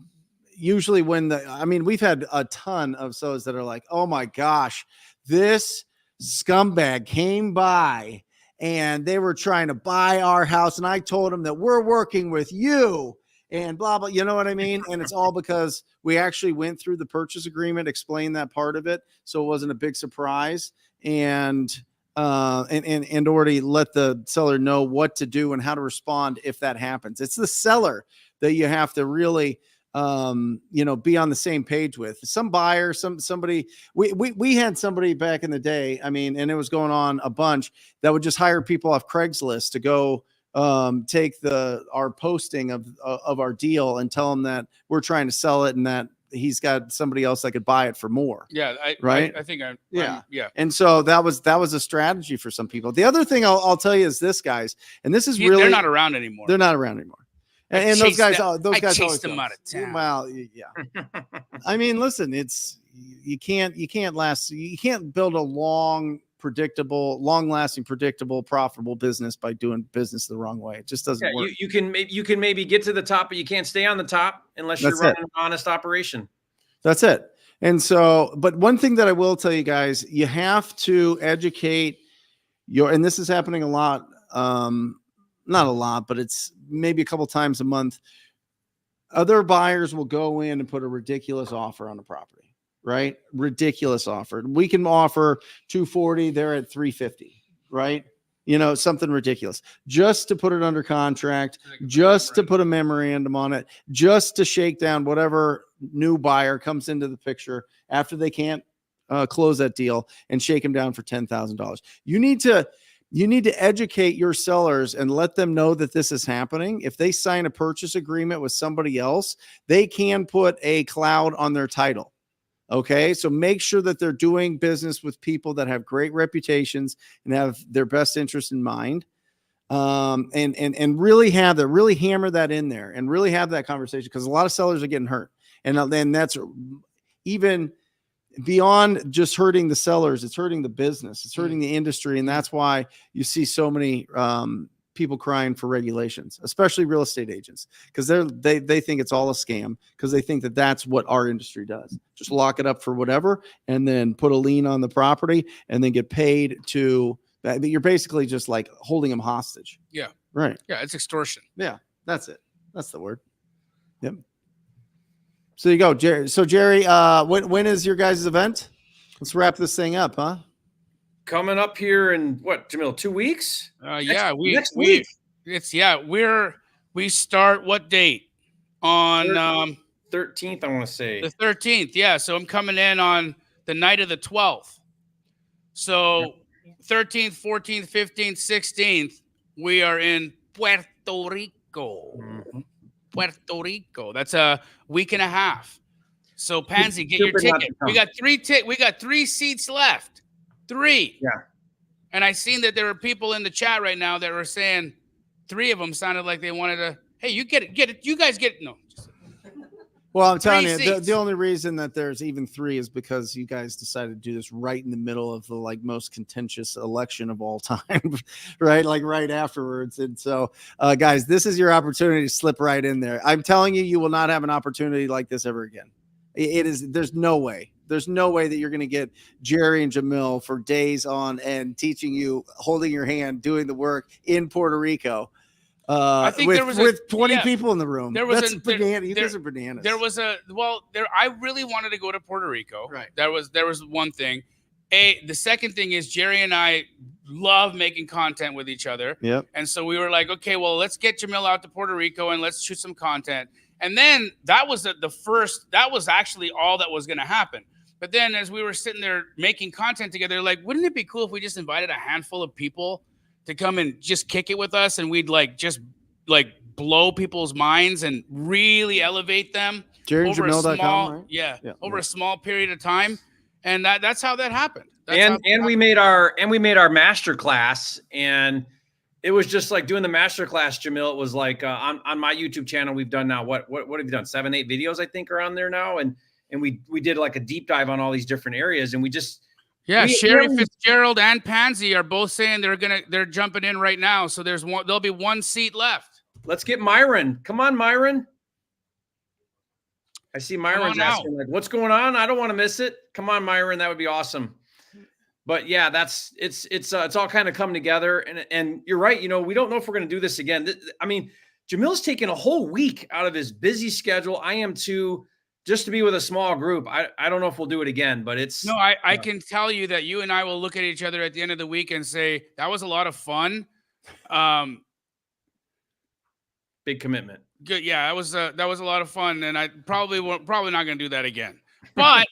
usually we've had a ton of sellers that are like, oh my gosh, this scumbag came by and they were trying to buy our house. And I told them that we're working with you and blah, blah, you know what I mean? And it's all because we actually went through the purchase agreement, explained that part of it. So it wasn't a big surprise and already let the seller know what to do and how to respond if that happens. It's the seller that you have to really, be on the same page with. Some buyer, somebody, we had somebody back in the day, I mean, and it was going on a bunch that would just hire people off Craigslist to go take our posting of our deal and tell them that we're trying to sell it and that he's got somebody else that could buy it for more. Yeah. Right. I think yeah. And so that was a strategy for some people. The other thing I'll tell you is this, guys, and this is really, they're not around anymore. They're not around anymore. And those guys chased them out of town. Well, yeah. I mean, listen, you can't build a long predictable, long-lasting, predictable, profitable business by doing business the wrong way. It just doesn't work. You can maybe get to the top, but you can't stay on the top unless you're running an honest operation. That's it. And so, but one thing that I will tell you guys, you have to educate and this is happening a lot, not a lot, but it's maybe a couple times a month. Other buyers will go in and put a ridiculous offer on the property, right? Ridiculous offer. We can offer 240, they're at 350, right? You know, something ridiculous, just to put it under contract, just to put a memorandum on it, just to shake down whatever new buyer comes into the picture after they can't close that deal, and shake them down for $10,000. You need to educate your sellers and let them know that this is happening. If they sign a purchase agreement with somebody else, they can put a cloud on their title. Okay. So make sure that they're doing business with people that have great reputations and have their best interest in mind. And really hammer that in there and really have that conversation, because a lot of sellers are getting hurt. And then that's even beyond just hurting the sellers, it's hurting the business, it's hurting the industry. And that's why you see so many people crying for regulations, especially real estate agents, because they think it's all a scam, because they think that that's what our industry does. Just lock it up for whatever, and then put a lien on the property, and then get paid to that. You're basically just like holding them hostage. Yeah. Right. Yeah. It's extortion. Yeah. That's it. That's the word. Yep. So you go, Jerry. So Jerry, when is your guys' event? Let's wrap this thing up, huh? Coming up here in what, Jamil, 2 weeks? Next week. We start what date? On 13th, I want to say. The 13th. Yeah. So I'm coming in on the night of the 12th. So 13th, 14th, 15th, 16th, we are in Puerto Rico. Mm-hmm. Puerto Rico. That's a week and a half. So Pansy, get your ticket. We got 3 seats left. 3. Yeah. And I seen that there were people in the chat right now that were saying 3 of them sounded like they wanted to, hey, you get it. You guys get it. No. Well, I'm telling you, the only reason that there's even 3 is because you guys decided to do this right in the middle of the most contentious election of all time, right? Like right afterwards. And so, guys, this is your opportunity to slip right in there. I'm telling you, you will not have an opportunity like this ever again. There's no way. There's no way that you're going to get Jerry and Jamil for days on end teaching you, holding your hand, doing the work in Puerto Rico. I think with 20 people in the room. There was You guys are bananas. I really wanted to go to Puerto Rico. Right. There was one thing. The second thing is Jerry and I love making content with each other. Yep. And so we were like, okay, well, let's get Jamil out to Puerto Rico and let's shoot some content. And then that was that was actually all that was going to happen. But then as we were sitting there making content together, like, wouldn't it be cool if we just invited a handful of people to come and just kick it with us, and we'd just blow people's minds and really elevate them over a small period of time. And that's how that happened. We made our master class, and it was just like doing the master class, Jamil. It was like on my YouTube channel, we've done now what have you done? 7, 8 videos, I think, are on there now. And we did like a deep dive on all these different areas, and Sherry Fitzgerald and Pansy are both saying they're jumping in right now. So there'll be 1 seat left. Let's get Myron. Come on, Myron. I see Myron's asking, like, what's going on? I don't want to miss it. Come on, Myron. That would be awesome. But yeah, it's all kind of come together. And you're right. You know, we don't know if we're going to do this again. I mean, Jamil's taken a whole week out of his busy schedule. I am too. Just to be with a small group. I don't know if we'll do it again, but I can tell you that you and I will look at each other at the end of the week and say, that was a lot of fun. Big commitment. Good. Yeah, that was a lot of fun. And I probably not going to do that again, but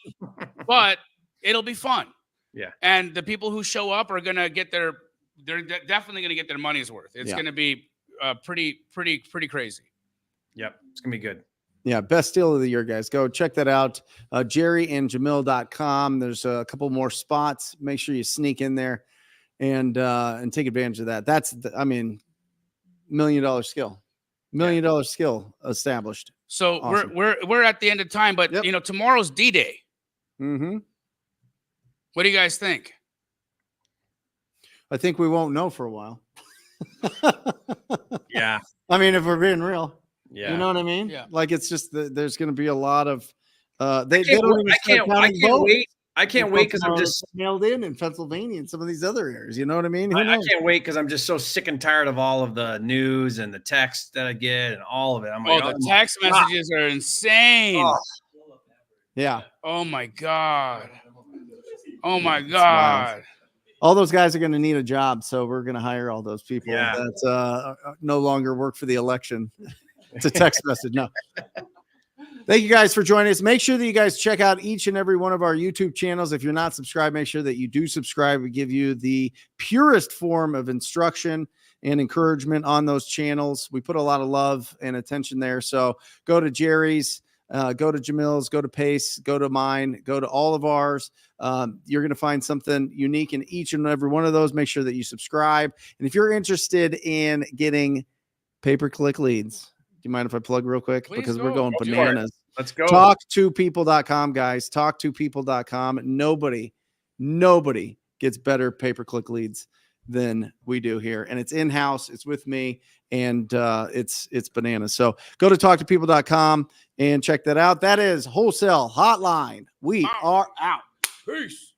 it'll be fun. Yeah. And the people who show up are going to they're definitely going to get their money's worth. It's going to be pretty crazy. Yep. It's going to be good. Yeah, best deal of the year, guys. Go check that out. JerryandJamil.com. There's a couple more spots. Make sure you sneak in there and take advantage of that. That's $1 million skill. $1 million skill established. So awesome. we're at the end of time, but tomorrow's D-Day. Mm-hmm. What do you guys think? I think we won't know for a while. Yeah. I mean, if we're being real, Yeah. you know what I mean? Yeah. Like it's just there's going to be a lot of I can't wait. I can't wait because I'm just nailed in Pennsylvania and some of these other areas. You know what I mean? I can't wait because I'm just so sick and tired of all of the news and the text that I get and all of it. I'm like, the text messages are insane. Oh. Yeah. Oh my God. Oh my God. All those guys are going to need a job, so we're going to hire all those people that no longer work for the election. It's a text message. No. Thank you guys for joining us. Make sure that you guys check out each and every one of our YouTube channels. If you're not subscribed, make sure that you do subscribe. We give you the purest form of instruction and encouragement on those channels. We put a lot of love and attention there. So go to Jerry's, go to Jamil's, go to Pace, go to mine, go to all of ours. You're going to find something unique in each and every one of those. Make sure that you subscribe. And if you're interested in getting pay-per-click leads, do you mind if I plug real quick? Please because go. we're going bananas. Let's go. Talk2people.com, guys. Talk2people.com. Nobody gets better pay-per-click leads than we do here. And it's in-house. It's with me. And it's bananas. So go to talk2people.com and check that out. That is Wholesale Hotline. We are out. Peace.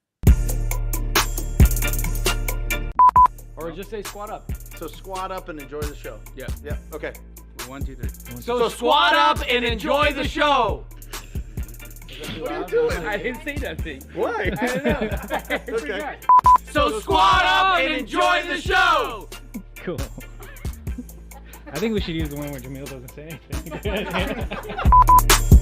Or just say squat up. So squat up and enjoy the show. Yeah. Yeah. Okay. 1, 2, 3. So squat up and enjoy the show. What are you doing? I didn't say nothing. Why? I don't know. Okay. So squat up and enjoy the show. Cool. I think we should use the one where Jamil doesn't say anything.